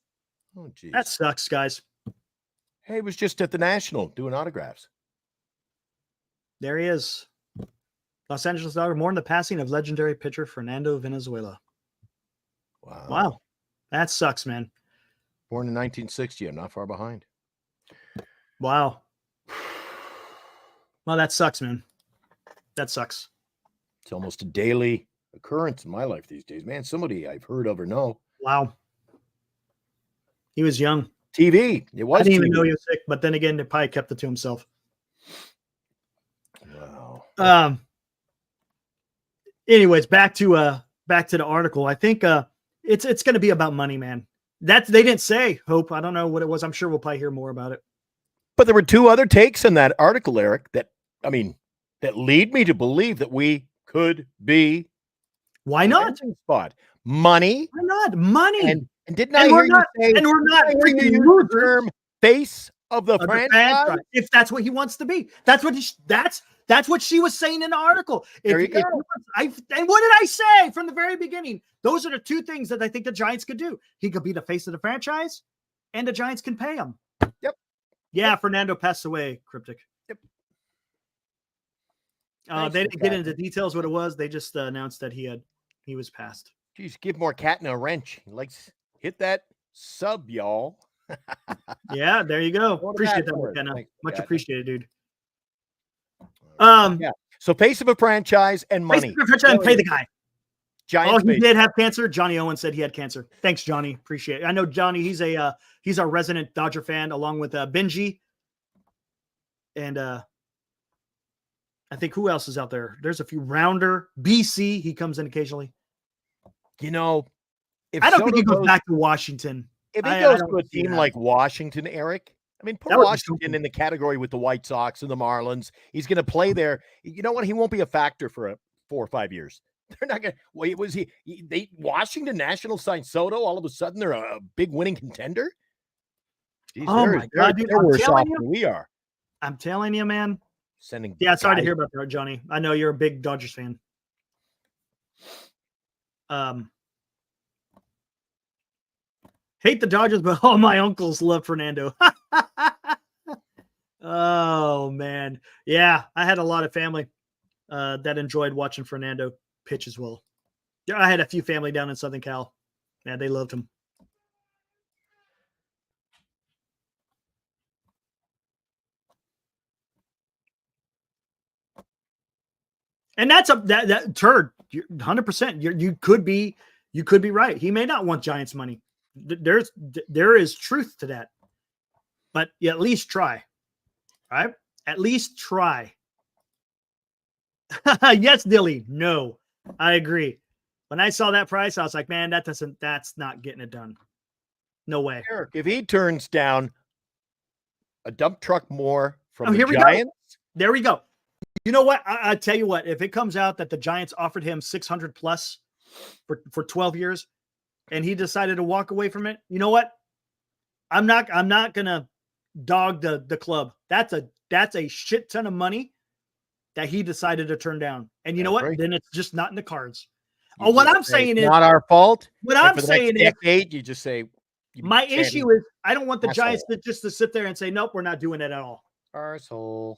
S3: Oh, geez.
S2: That sucks, guys.
S3: Hey, he was just at the National doing autographs.
S2: There he is. Los Angeles Dodgers mourn the passing of legendary pitcher Fernando Venezuela. Wow. That sucks, man.
S3: Born in 1960. I'm not far behind.
S2: Wow. Well, that sucks, man. That sucks.
S3: It's almost a daily occurrence in my life these days. Man, somebody I've heard of or know.
S2: Wow. He was young.
S3: TV. It was.
S2: I didn't even
S3: TV.
S2: know he was sick, but then again, they probably kept it to himself.
S3: Wow.
S2: Anyways, back to the article. I think it's going to be about money, man. That they didn't say, Hope. I don't know what it was. I'm sure we'll probably hear more about it.
S3: But there were 2 other takes in that article, Eric, that lead me to believe that we could be.
S2: Why not?
S3: Spot. Money.
S2: Why not? Money.
S3: And didn't I hear you say?
S2: And we're not freaking
S3: use the term face of the franchise.
S2: If that's what he wants to be, that's what she was saying in the article.
S3: There you go.
S2: And what did I say from the very beginning? Those are the 2 things that I think the Giants could do. He could be the face of the franchise, and the Giants can pay him.
S3: Yep.
S2: Yeah, Fernando passed away, Cryptic.
S3: Yep.
S2: They didn't get into details what it was. They just announced that he was passed.
S3: Geez, give more cat in a wrench. He likes hit that sub, y'all.
S2: Yeah, there you go. Appreciate that, McKenna. Much appreciated, dude.
S3: Yeah. So face of a franchise and money.
S2: And pay the guy.
S3: Giants
S2: he did have cancer. Johnny Owen said he had cancer. Thanks, Johnny. Appreciate it. I know Johnny. He's a resident Dodger fan, along with Benji. And I think who else is out there? There's a few. Rounder, BC. He comes in occasionally.
S3: You know,
S2: I don't think he goes back to Washington.
S3: if he
S2: I
S3: goes
S2: don't
S3: to a
S2: see
S3: team
S2: that.
S3: like Washington, Eric, I mean, put
S2: That would be
S3: Washington
S2: something.
S3: in the category with the White Sox and the Marlins. He's going to play there. You know what? He won't be a factor for 4 or 5 years. They're not going to. Wait, was he? They Washington Nationals signed Soto. All of a sudden, they're a big winning contender. Jeez,
S2: Oh my God, dude!
S3: they're
S2: I'm
S3: worse off
S2: telling you,
S3: than we are.
S2: I'm telling you, man.
S3: Sending
S2: Yeah, sorry to
S3: guys-
S2: hear about that, Johnny. I know you're a big Dodgers fan. Hate the Dodgers, but all my uncles love Fernando. Oh man, yeah, I had a lot of family that enjoyed watching Fernando pitch as well. Yeah, I had a few family down in Southern Cal. Man, they loved him. And that's that turd. 100%. You could be right. He may not want Giants money. There is truth to that, but you at least try, right? At least try. Yes, Dilly. No, I agree. When I saw that price, I was like, man, that's not getting it done. No way.
S3: Eric, if he turns down a dump truck more from the
S2: Here we
S3: Giants,
S2: go. There we go. You know what? I tell you what, if it comes out that the Giants offered him 600 plus for 12 years and he decided to walk away from it, you know what? I'm not going to dog the club. That's a shit ton of money that he decided to turn down. And you know what?
S3: Right.
S2: Then it's just not in the cards.
S3: You
S2: What
S3: just
S2: I'm
S3: say,
S2: saying
S3: it's
S2: is
S3: not our fault.
S2: What
S3: And
S2: I'm
S3: for the next
S2: saying is
S3: decade, you just say
S2: my issue is I don't want the
S3: asshole.
S2: Giants to sit there and say, nope, we're not doing it at all.
S3: arsehole.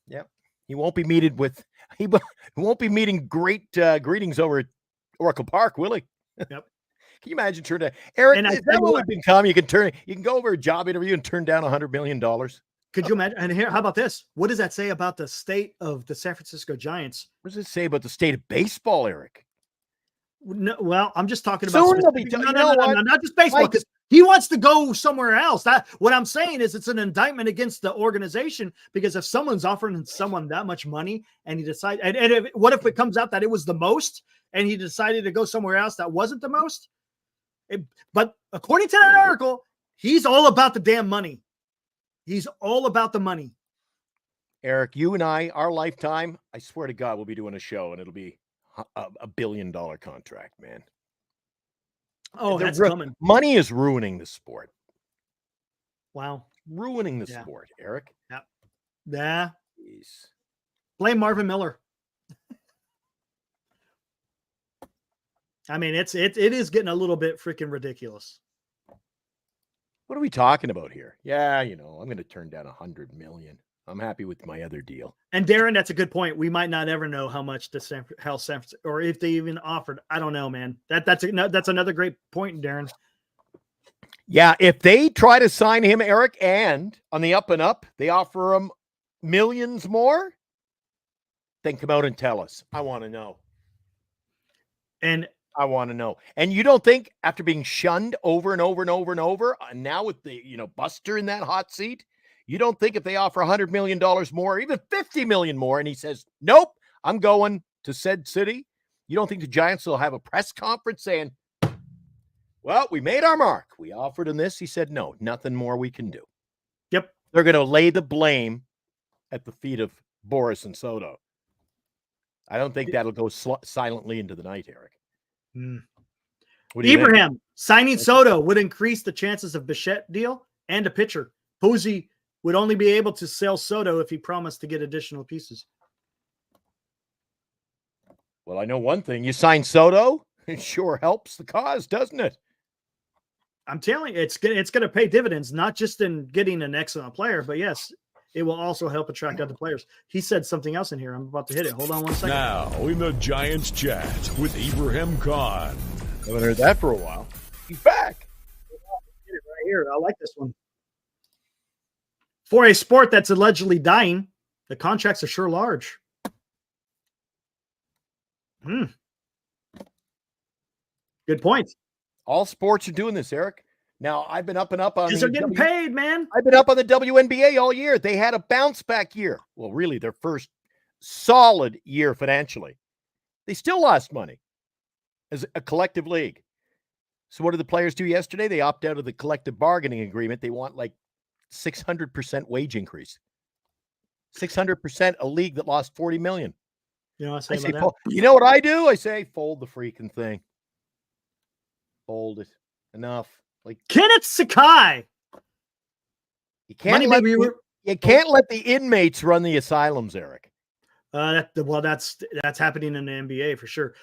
S3: Yep. He won't be meeting great greetings over at Oracle Park, will he?
S2: Yep.
S3: Can you imagine turning Eric?
S2: And I
S3: Is
S2: tell
S3: that
S2: you
S3: what
S2: what-
S3: we've become? You can go over a job interview and turn down $100 million.
S2: Could you imagine? And here, how about this? What does that say about the state of the San Francisco Giants?
S3: What does it say about the state of baseball, Eric?
S2: No, well, I'm just talking about
S3: Soon they'll be
S2: specific-
S3: you know what?
S2: not just baseball,
S3: Mike-
S2: because he wants to go somewhere else. That what I'm saying is it's an indictment against the organization, because if someone's offering someone that much money and he decides, what if it comes out that it was the most and he decided to go somewhere else that wasn't the most? But according to that article, he's all about the damn money. He's all about the money.
S3: Eric, you and I, our lifetime, I swear to God, we'll be doing a show and it'll be a $1 billion contract, man.
S2: Oh, that's coming.
S3: Money is ruining the sport.
S2: Wow.
S3: Ruining the sport, Eric.
S2: Yeah.
S3: Jeez.
S2: Blame Marvin Miller. I mean, it is getting a little bit freaking ridiculous.
S3: What are we talking about here? Yeah, I'm going to turn down $100 million. I'm happy with my other deal.
S2: And Darren, that's a good point. We might not ever know how much the San Francisco, or if they even offered. I don't know, man. That's another great point, Darren.
S3: Yeah, if they try to sign him, Eric, and on the up and up, they offer him millions more, then come out and tell us. I want to know.
S2: And
S3: I want to know. And you don't think after being shunned over and over and over and over, and now with the, Buster in that hot seat, you don't think if they offer $100 million more, or even $50 million more, and he says, nope, I'm going to said city, you don't think the Giants will have a press conference saying, well, we made our mark. We offered him this. He said, no, nothing more we can do.
S2: Yep.
S3: They're going to lay the blame at the feet of Boris and Soto. I don't think that'll go silently into the night, Eric. What do you think?
S2: Ibrahim, signing Soto would increase the chances of Bichette deal and a pitcher. Posey would only be able to sell Soto if he promised to get additional pieces.
S3: Well, I know one thing. You sign Soto, it sure helps the cause, doesn't it?
S2: I'm telling you, it's going to pay dividends, not just in getting an excellent player, but yes, it will also help attract other players. He said something else in here. I'm about to hit it. Hold on one second.
S1: Now, in the Giants chat with Ibrahim Khan.
S3: Haven't heard that for a while. He's back.
S2: Hit it right here. I like this one. For a sport that's allegedly dying, the contracts are sure large. Good point.
S3: All sports are doing this, Eric. Now, I've been up and up on
S2: Because they're getting paid, man.
S3: I've been up on the WNBA all year. They had a bounce back year. Well, really, their first solid year financially. They still lost money as a collective league. So what did the players do yesterday? They opt out of the collective bargaining agreement. They want like 600% wage increase. 600%, a league that lost $40 million.
S2: You know what
S3: I
S2: I say
S3: say,
S2: about that?
S3: you know what I do? I say, fold the freaking thing. Fold it. Enough. Like
S2: Kenneth Sakai.
S3: you can't let the inmates run the asylums, Eric.
S2: Well, that's happening in the NBA for sure.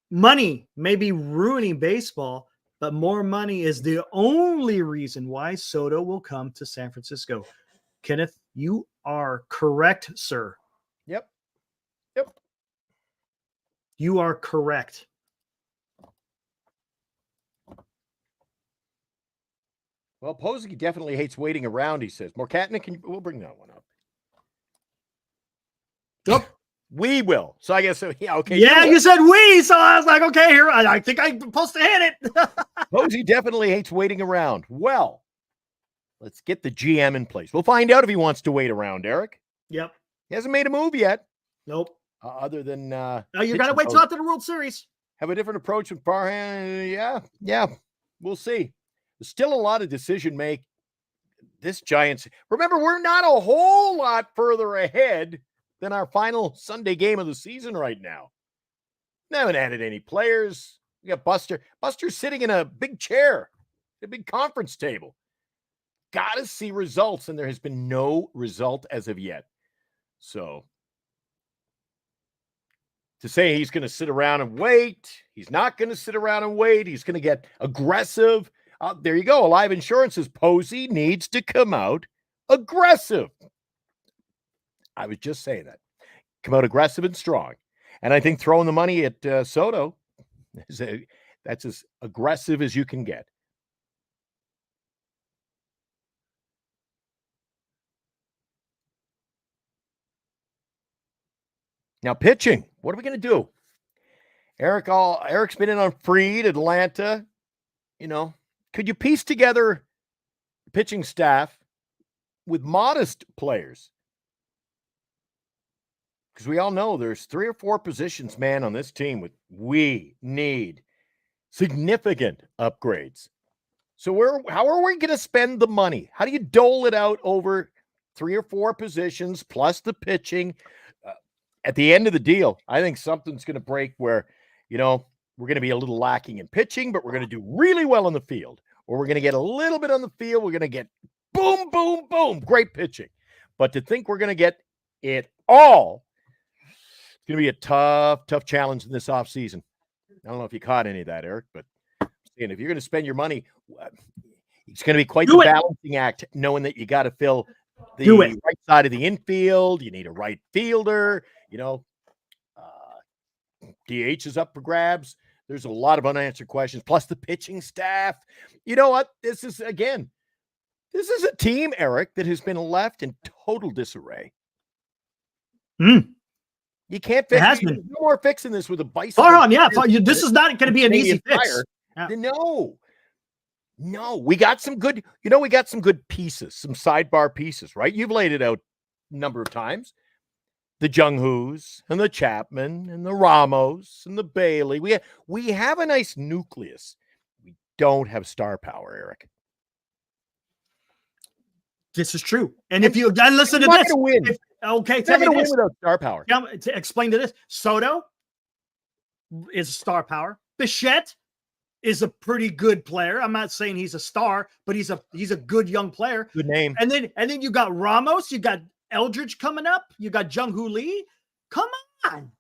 S2: Money may be ruining baseball, but more money is the only reason why Soto will come to San Francisco. Kenneth, you are correct, sir.
S3: Yep.
S2: You are correct.
S3: Well, Posey definitely hates waiting around, he says. Morkatnik, we'll bring that one up.
S2: Yep.
S3: We will. So I guess, yeah, okay.
S2: Yeah, you said we, so I was like, okay, here, I think I'm supposed to hit it.
S3: Posey definitely hates waiting around. Well, let's get the GM in place. We'll find out if he wants to wait around, Eric.
S2: Yep.
S3: He hasn't made a move yet.
S2: Nope.
S3: Other than
S2: you got to wait till after the World Series.
S3: Have a different approach with Farhan. Yeah. We'll see. There's still a lot of decision make. This Giants. Remember, we're not a whole lot further ahead than our final Sunday game of the season right now. We haven't added any players. We got Buster. Buster's sitting in a big chair, a big conference table. Got to see results, and there has been no result as of yet. So to say he's going to sit around and wait, he's not going to sit around and wait. He's going to get aggressive. There you go. Alive Insurance says Posey needs to come out aggressive. I was just saying that. Come out aggressive and strong. And I think throwing the money at Soto, that's as aggressive as you can get. Now, pitching. What are we going to do? Eric's been in on Fried, Atlanta. Could you piece together pitching staff with modest players? Because we all know there's 3 or 4 positions, man, on this team we need significant upgrades. So how are we going to spend the money? How do you dole it out over 3 or 4 positions plus the pitching? At the end of the deal, I think something's going to break where, we're going to be a little lacking in pitching, but we're going to do really well on the field. Or we're going to get a little bit on the field. We're going to get boom, boom, boom. Great pitching. But to think we're going to get it all, it's going to be a tough challenge in this offseason. I don't know if you caught any of that, Eric, but if you're going to spend your money, it's going to be quite the balancing act, knowing that you got to fill the right side of the infield. You need a right fielder. DH is up for grabs. There's a lot of unanswered questions, plus the pitching staff. You know what? This is a team, Eric, that has been left in total disarray. You can't fix it. No more fixing this with a bicycle.
S2: This is not going to be an easy fix.
S3: Yeah. No, we got some good, pieces, some sidebar pieces, right? You've laid it out a number of times. The Jung-Hoos and the Chapman and the Ramos and the Bailey. We have a nice nucleus. We don't have star power, Eric.
S2: This is true. And if you listen to this,
S3: tell me this without star power.
S2: To explain to this, Soto is a star power. Bichette is a pretty good player. I'm not saying he's a star, but he's a good young player.
S3: Good name.
S2: And then you got Ramos, you got Eldridge coming up, you got Jung-Hoo Lee. Come on.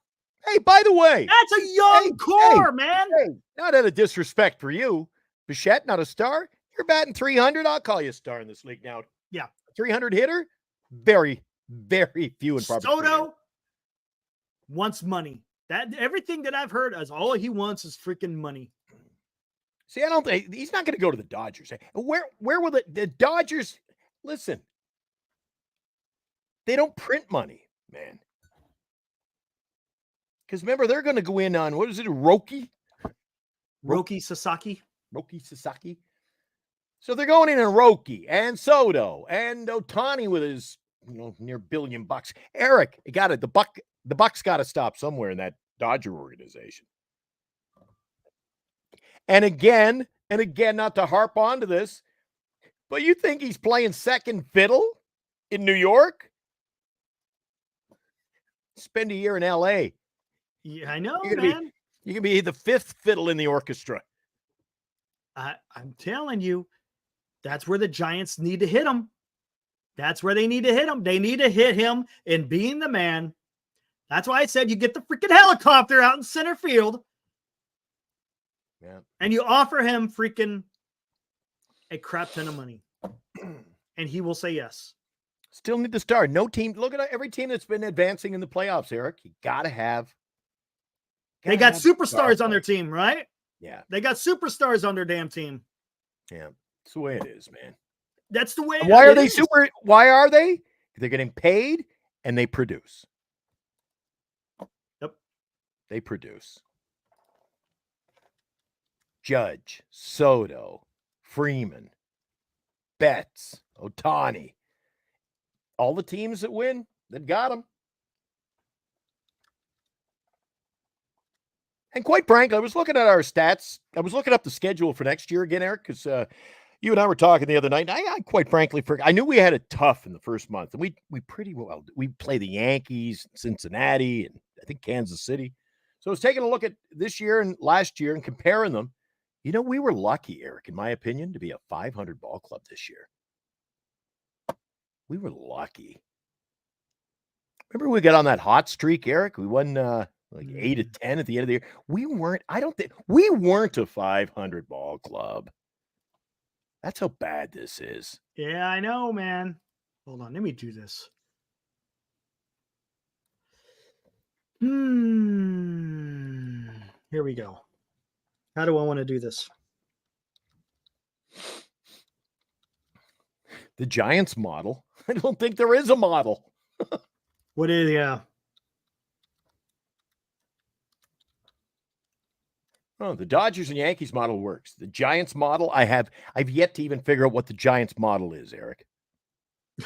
S3: Hey, by the way,
S2: that's a young core, man.
S3: Hey, not out of disrespect for you, Bichette, not a star. You're batting 300. I'll call you a star in this league now.
S2: Yeah,
S3: 300 hitter. Very, very few in probably.
S2: Soto wants money. That everything that I've heard is all he wants is freaking money.
S3: See, I don't think he's not going to go to the Dodgers. Where will the Dodgers listen? They don't print money, man. Because remember, they're going to go in on, what is it, Roki
S2: Sasaki.
S3: So they're going in on Roki and Soto and Ohtani with his, near $1 billion. Eric, the Bucks got to stop somewhere in that Dodger organization. And again, not to harp onto this, but you think he's playing second fiddle in New York? Spend a year in LA.
S2: Yeah, I know,
S3: You're
S2: man.
S3: you can be the fifth fiddle in the orchestra.
S2: I'm telling you, that's where the Giants need to hit him. That's where they need to hit him. They need to hit him in being the man. That's why I said you get the freaking helicopter out in center field.
S3: Yeah.
S2: And you offer him freaking a crap ton of money. And he will say yes.
S3: Still need to start. No team. Look at every team that's been advancing in the playoffs, Eric. You got to have.
S2: They got superstars on their team, right?
S3: Yeah.
S2: They got superstars on their damn team.
S3: Yeah. That's the way it is, man.
S2: That's the way.
S3: Why are they super? Why are they? They're getting paid and they produce.
S2: Yep.
S3: They produce. Judge, Soto, Freeman, Betts, Ohtani. All the teams that win, they've got them. And quite frankly, I was looking at our stats. I was looking up the schedule for next year again, Eric, because you and I were talking the other night. I quite frankly forgot. I knew we had it tough in the first month, and we pretty well. We play the Yankees, Cincinnati, and I think Kansas City. So I was taking a look at this year and last year and comparing them. You know, we were lucky, Eric, in my opinion, to be a 500 ball club this year. We were lucky. Remember we got on that hot streak, Eric? We won like 8 of 10 at the end of the year. We weren't a 500 ball club. That's how bad this is.
S2: Yeah, I know, man. Hold on. Let me do this. Here we go. How do I want to do this?
S3: The Giants model? I don't think there is a model.
S2: What is, yeah.
S3: Oh, the Dodgers and Yankees model works. The Giants model, I've yet to even figure out what the Giants model is, Eric.
S2: Who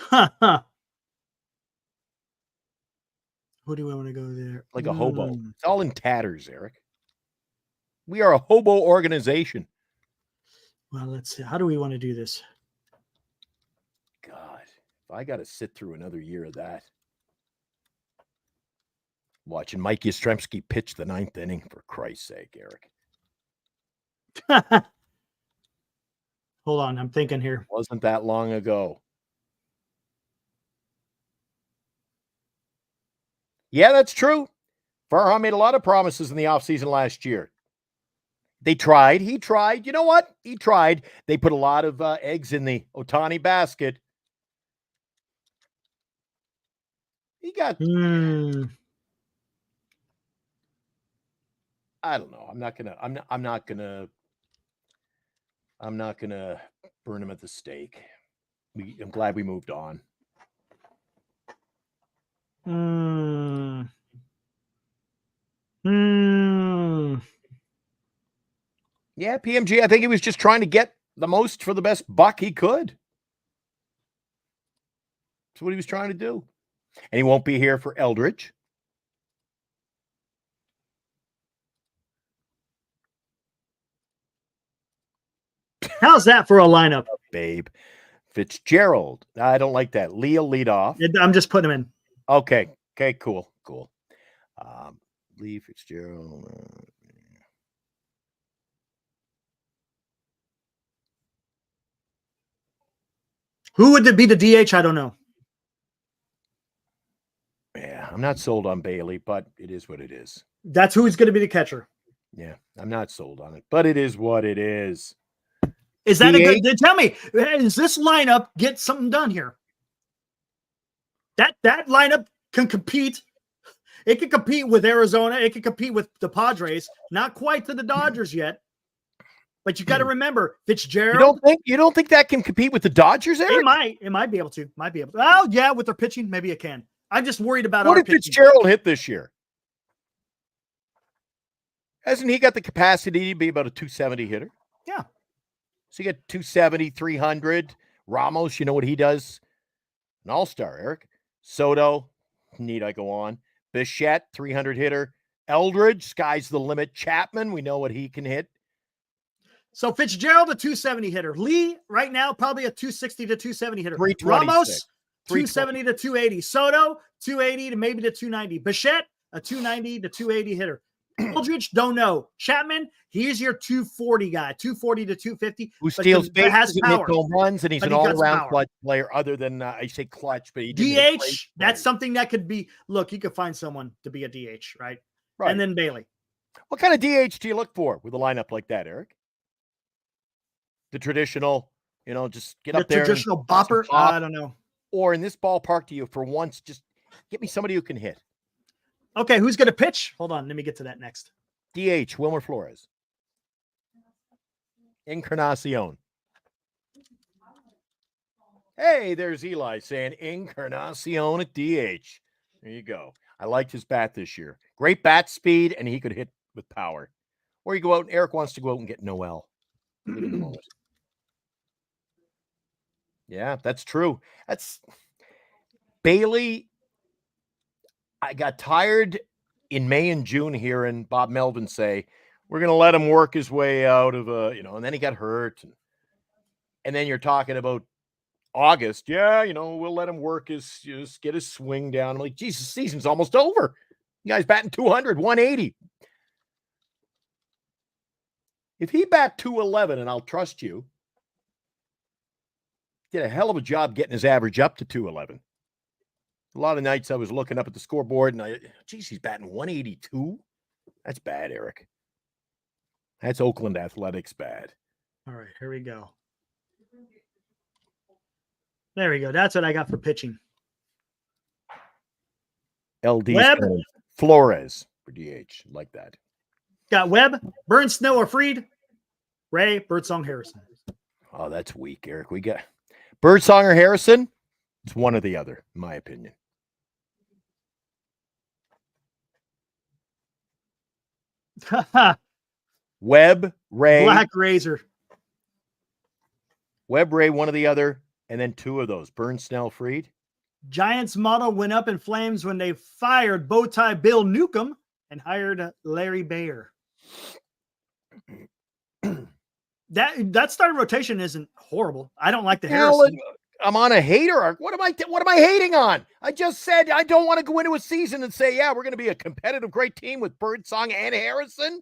S2: do I want to go there?
S3: Like a hobo. It's all in tatters, Eric. We are a hobo organization.
S2: Well, let's see. How do we want to do this?
S3: God, if I got to sit through another year of that. Watching Mike Yastrzemski pitch the 9th inning, for Christ's sake, Eric.
S2: Hold on, I'm thinking here.
S3: Wasn't that long ago. Yeah, that's true. Farhan made a lot of promises in the offseason last year. They tried. He tried. You know what? He tried. They put a lot of eggs in the Ohtani basket. He got... I don't know. I'm not gonna burn him at the stake. I'm glad we moved on. Yeah, PMG, I think he was just trying to get the most for the best buck he could. That's what he was trying to do. And he won't be here for Eldridge.
S2: How's that for a lineup?
S3: Babe. Fitzgerald. I don't like that. Leal lead off.
S2: I'm just putting him in.
S3: Okay. Okay, cool. Lee Fitzgerald.
S2: Who would be the DH? I don't know.
S3: Yeah, I'm not sold on Bailey, but it is what it is.
S2: That's who's going to be the catcher.
S3: Yeah, I'm not sold on it, but it is what it is.
S2: Is that a good? Tell me, is this lineup get something done here? That lineup can compete. It can compete with Arizona. It can compete with the Padres. Not quite to the Dodgers yet, but you got to remember Fitzgerald.
S3: You don't think that can compete with the Dodgers, Eric?
S2: It might be able to. Might be able to. Oh yeah, with their pitching, maybe it can. I'm just worried about
S3: what
S2: our
S3: did
S2: pitching.
S3: Fitzgerald hit this year? Hasn't he got the capacity to be about a 270 hitter?
S2: Yeah.
S3: So you got 270, 300. Ramos, you know what he does? An all-star, Eric. Soto, need I go on? Bichette, 300 hitter. Eldridge, sky's the limit. Chapman, we know what he can hit.
S2: So Fitzgerald, a 270 hitter. Lee, right now, probably a 260 to 270 hitter.
S3: 326.
S2: Ramos, 270 to 280. Soto, 280 to maybe to 290. Bichette, a 290 to 280 hitter. Aldridge, don't know. Chapman, he's your 240 guy, 240 to 250.
S3: Who steals bases
S2: has
S3: and
S2: power.
S3: hits home runs, and he's
S2: But
S3: an
S2: he got
S3: all-around
S2: power.
S3: clutch player. Other than I say clutch, but he didn't hit
S2: DH,
S3: great
S2: that's
S3: plays.
S2: something that could be. Look, you could find someone to be a DH, right?
S3: Right.
S2: And then Bailey.
S3: What kind of DH do you look for with a lineup like that, Eric? The traditional, just get up there.
S2: The traditional bopper? I don't know.
S3: Or in this ballpark, do you, for once, just get me somebody who can hit?
S2: Okay, who's going to pitch? Hold on, let me get to that next.
S3: DH, Wilmer Flores. Encarnacion. Hey, there's Eli saying Encarnacion at DH. There you go. I liked his bat this year. Great bat speed, and he could hit with power. Or you go out, and Eric wants to go out and get Noel. Yeah, that's true. That's Bailey. I got tired in May and June hearing Bob Melvin say, we're going to let him work his way out of and then he got hurt. And then you're talking about August. Yeah, we'll let him work get his swing down. I'm like, Jesus, season's almost over. You guys batting 200, 180. If he bat 211, and I'll trust you, did a hell of a job getting his average up to 211. A lot of nights I was looking up at the scoreboard and he's batting 182. That's bad, Eric. That's Oakland Athletics bad.
S2: All right, here we go. There we go. That's what I got for pitching.
S3: LD
S2: Webb.
S3: Flores for DH. Like that.
S2: Got Webb, Burns, Snow, or Fried, Ray, Birdsong, Harrison.
S3: Oh, that's weak, Eric. We got Birdsong or Harrison. It's one or the other, in my opinion. Webb, Ray.
S2: Black Razor.
S3: Webb, Ray, one or the other, and then two of those. Burns, Snell, Fried. Giants
S2: model went up in flames when they fired Bowtie Bill Newcomb and hired Larry Bayer. That starting rotation isn't horrible. I don't like the Harrison.
S3: I'm on a hater arc. What am I hating on? I just said I don't want to go into a season and say, yeah, we're going to be a competitive, great team with Birdsong and Harrison.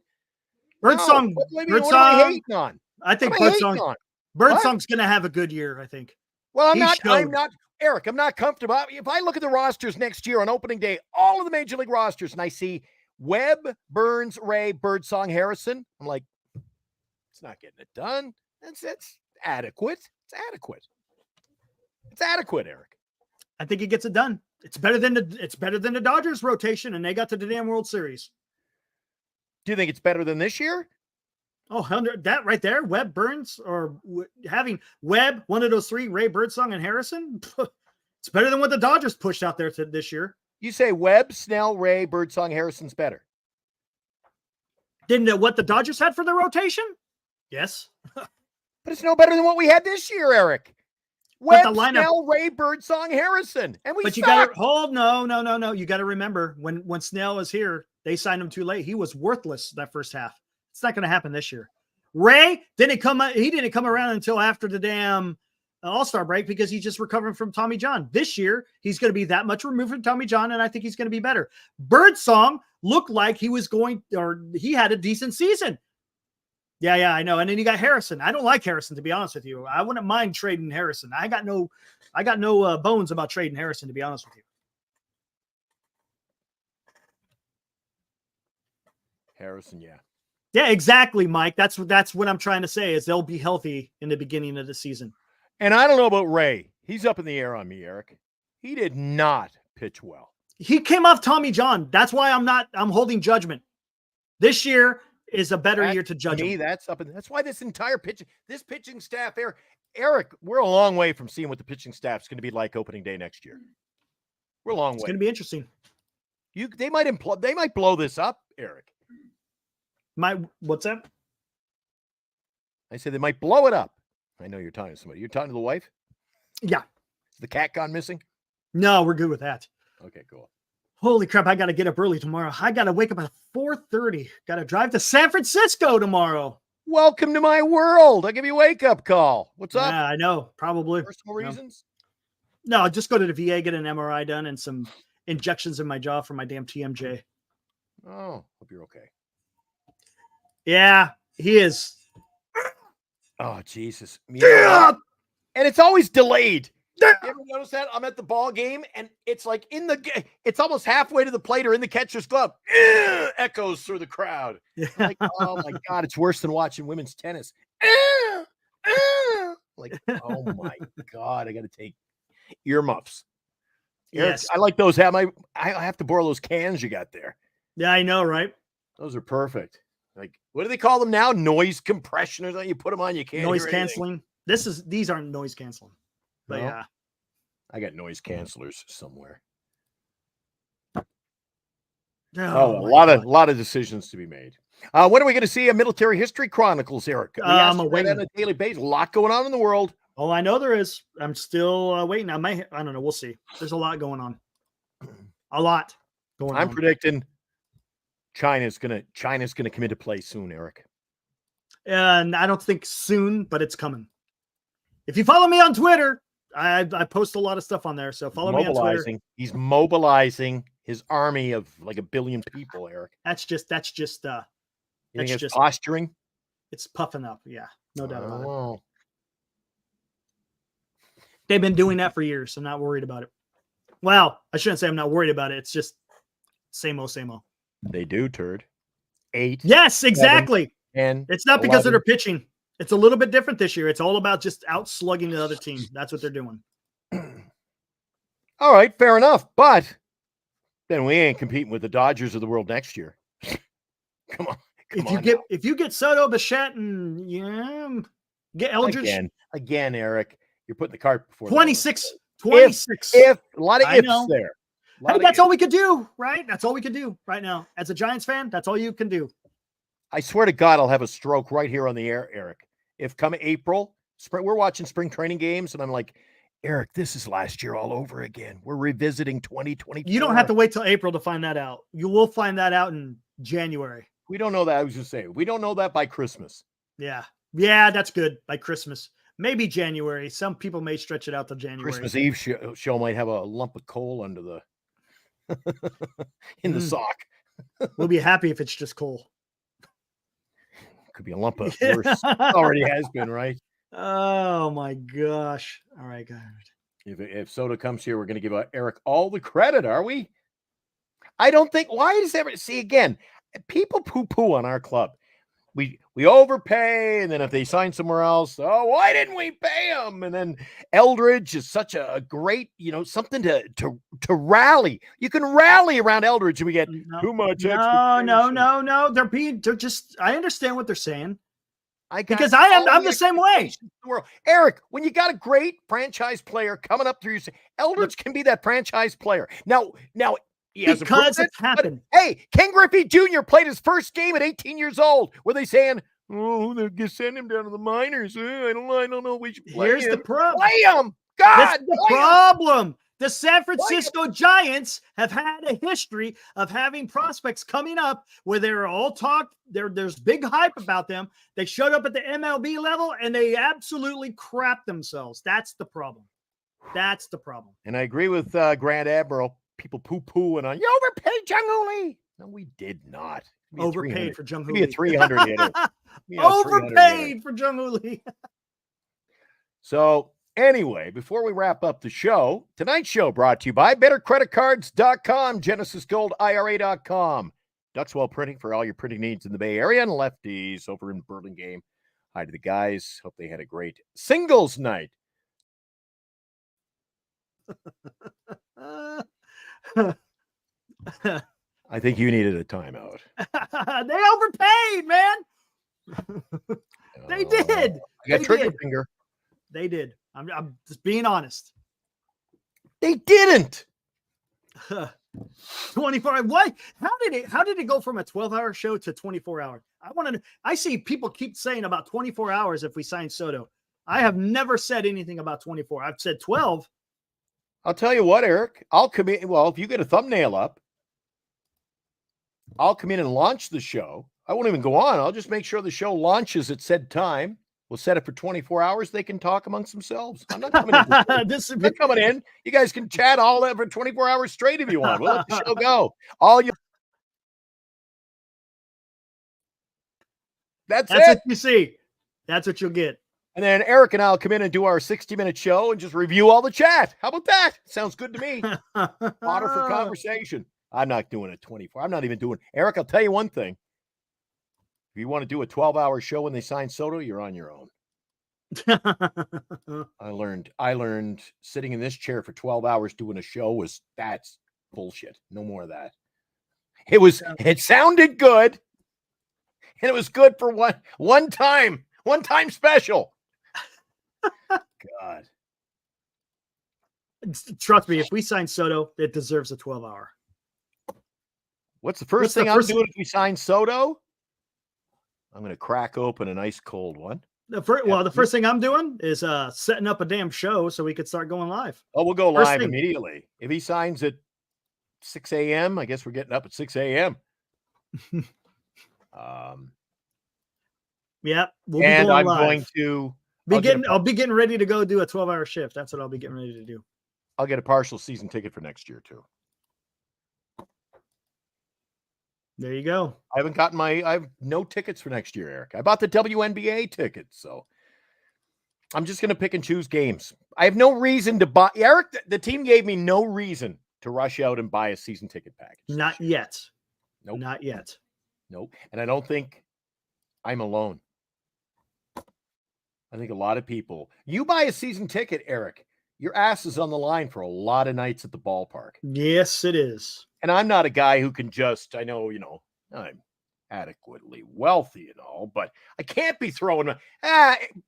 S2: Birdsong.
S3: What am I hating on?
S2: I think Birdsong's going to have a good year, I think.
S3: Well, I'm not, Eric, I'm not comfortable. If I look at the rosters next year on opening day, all of the major league rosters, and I see Webb, Burns, Ray, Birdsong, Harrison, I'm like, it's not getting it done. It's adequate. It's adequate, Eric.
S2: I think he gets it done. It's better than the Dodgers rotation, and they got to the damn World Series.
S3: Do you think it's better than this year?
S2: Oh, that right there, Webb, Burns, or having Webb, one of those three, Ray, Birdsong, and Harrison. It's better than what the Dodgers pushed out there this year.
S3: You say Webb, Snell, Ray, Birdsong, Harrison's better.
S2: Didn't what the Dodgers had for their rotation? Yes.
S3: But it's no better than what we had this year, Eric. Webb, Snell, Ray, Birdsong, Harrison. And we
S2: you got to hold. No. You got to remember when Snell was here, they signed him too late. He was worthless that first half. It's not going to happen this year. Ray didn't come around until after the damn All-Star break because he's just recovering from Tommy John. This year, he's going to be that much removed from Tommy John, and I think he's going to be better. Birdsong looked like he had a decent season. Yeah, I know. And then you got Harrison. I don't like Harrison, to be honest with you. I wouldn't mind trading Harrison. I got no bones about trading Harrison, to be honest with you.
S3: Harrison, yeah.
S2: Yeah, exactly, Mike. That's what I'm trying to say is they'll be healthy in the beginning of the season.
S3: And I don't know about Ray. He's up in the air on me, Eric. He did not pitch well.
S2: He came off Tommy John. That's why I'm holding judgment. This year is a better year to judge him.
S3: That's why this pitching staff, Eric, we're a long way from seeing what the pitching staff is going to be like opening day next year. We're a long way.
S2: It's going to be interesting.
S3: They might blow this up, Eric.
S2: What's that?
S3: I said they might blow it up. I know you're talking to somebody. You're talking to the wife?
S2: Yeah.
S3: Is the cat gone missing?
S2: No, we're good with that.
S3: Okay, cool.
S2: Holy crap, I got to get up early tomorrow. I got to wake up at 4:30. Got to drive to San Francisco tomorrow.
S3: Welcome to my world. I'll give you a wake-up call. What's up?
S2: Yeah, I know. Probably.
S3: Personal reasons?
S2: No, just go to the VA, get an MRI done, and some injections in my jaw for my damn TMJ.
S3: Oh, hope you're okay.
S2: Yeah, he is.
S3: Oh, Jesus. And it's always delayed. You ever notice that? I'm at the ball game, and it's like it's almost halfway to the plate or in the catcher's glove. Echoes through the crowd. Like, oh my God, it's worse than watching women's tennis. Like, oh my God, I got to take earmuffs.
S2: Yes.
S3: I like those. I have to borrow those cans you got there.
S2: Yeah, I know, right?
S3: Those are perfect. Like, what do they call them now? Noise compression or something? You put them on, you can't
S2: noise
S3: hear
S2: canceling. These aren't noise canceling. But
S3: no?
S2: yeah.
S3: I got noise cancelers somewhere.
S2: Oh,
S3: a lot of decisions to be made. When are we going to see a Military History Chronicles, Eric?
S2: I'm waiting
S3: on a daily basis. A lot going on in the world.
S2: Oh, I know there is. I'm still waiting. I don't know. We'll see. There's a lot going on. A lot going on.
S3: I'm predicting China's gonna come into play soon, Eric.
S2: And I don't think soon, but it's coming. If you follow me on Twitter, I post a lot of stuff on there. So follow me on Twitter.
S3: He's mobilizing his army of like 1 billion people, Eric.
S2: That's just
S3: posturing.
S2: It's puffing up. Yeah, no doubt about it.
S3: Oh.
S2: They've been doing that for years. I'm not worried about it. Well, I shouldn't say I'm not worried about it. It's just same old, same old.
S3: They do, turd. 8.
S2: Yes, exactly.
S3: And
S2: it's not because of their pitching. It's a little bit different this year. It's all about just outslugging the other team. That's what they're doing.
S3: All right, fair enough. But then we ain't competing with the Dodgers of the world next year. Come on.
S2: If you get Soto, Bichette, and get Eldridge
S3: again, Eric, you're putting the cart before
S2: 26.
S3: If a lot of ifs there.
S2: That's all we could do, right? That's all we could do right now. As a Giants fan, that's all you can do.
S3: I swear to God, I'll have a stroke right here on the air, Eric. If come April, we're watching spring training games, and I'm like, Eric, this is last year all over again. We're revisiting 2020.
S2: You don't have to wait till April to find that out. You will find that out in January.
S3: We don't know that. I was just saying, we don't know that by Christmas.
S2: Yeah, that's good. By Christmas. Maybe January. Some people may stretch it out to January.
S3: Christmas Eve show might have a lump of coal under the in the sock.
S2: We'll be happy if it's just coal.
S3: Could be a lump of worse. Already has been, right?
S2: Oh my gosh. All right, guys.
S3: If Soto comes here, we're going to give Eric all the credit, are we? I don't think. Why does again? People poo-poo on our club. We overpay, and then if they sign somewhere else, why didn't we pay them? And then Eldridge is such a great, something to rally. You can rally around Eldridge, and we get too much.
S2: No. They're just. I understand what they're saying. I'm the same way.
S3: Eric, when you got a great franchise player coming up through, Eldridge can be that franchise player. Now.
S2: Because it's happened.
S3: Hey, Ken Griffey Jr. played his first game at 18 years old. Were they saying, they're going to send him down to the minors? I don't know. We should play
S2: Here's
S3: him.
S2: the problem.
S3: Play him. God.
S2: That's the problem. The San Francisco Giants have had a history of having prospects coming up where they're all talk. There's big hype about them. They showed up at the MLB level and they absolutely crap themselves. That's the problem.
S3: And I agree with Grand Admiral. People poo-pooing on, you overpaid Jung-Hoo Lee. No, we did not.
S2: Overpaid for Jung-Hoo Lee.
S3: Maybe a 300 hitter.
S2: Overpaid for Jung-Hoo Lee.
S3: So anyway, before we wrap up the show, tonight's show brought to you by BetterCreditCards.com, GenesisGoldIRA.com, Duxwell Printing for all your printing needs in the Bay Area, and Lefties over in Burlingame. Hi to the guys. Hope they had a great singles night. I think you needed a timeout.
S2: They overpaid, man. They did.
S3: I got trigger finger.
S2: They did. I'm just being honest.
S3: They didn't.
S2: 24. What? How did it go from a 12-hour show to 24-hour? I see people keep saying about 24 hours if we sign Soto. I have never said anything about 24. I've said 12.
S3: I'll tell you what, Eric. I'll come in. Well, if you get a thumbnail up, I'll come in and launch the show. I won't even go on. I'll just make sure the show launches at said time. We'll set it for 24 hours. They can talk amongst themselves. I'm not coming in. I'm not coming in. You guys can chat all that for 24 hours straight if you want. We'll let the show go. That's it.
S2: What you see. That's what you'll get.
S3: And then Eric and I'll come in and do our 60-minute show and just review all the chat. How about that? Sounds good to me. Fodder for conversation. I'm not doing it 24. I'm not even doing Eric, I'll tell you one thing. If you want to do a 12-hour show when they sign Soto, you're on your own. I learned sitting in this chair for 12 hours doing a show that's bullshit. No more of that. It sounded good. And it was good for one time special. God.
S2: Trust me, if we sign Soto, it deserves a 12-hour.
S3: What's the first thing I'm doing if we sign Soto? I'm going to crack open an ice cold one.
S2: The first thing I'm doing is setting up a damn show so we could start going live.
S3: Oh, we'll go live immediately. If he signs at 6 a.m., I guess we're getting up at 6 a.m.
S2: Yeah, we'll
S3: and
S2: be going
S3: I'm
S2: live.
S3: going to
S2: I'll be getting ready to go do a 12-hour shift. That's what I'll be getting ready to do.
S3: I'll get a partial season ticket for next year too.
S2: There you go.
S3: I have no tickets for next year, Eric. I bought the WNBA tickets, so I'm just going to pick and choose games. I have no reason to buy. Eric, the team gave me no reason to rush out and buy a season ticket package.
S2: Not yet.
S3: Nope.
S2: Not yet.
S3: Nope. And I don't think I'm alone. I think a lot of people. You buy a season ticket, Eric, your ass is on the line for a lot of nights at the ballpark.
S2: Yes, it is.
S3: And I'm not a guy who can I know, I'm adequately wealthy and all, but I can't be throwing,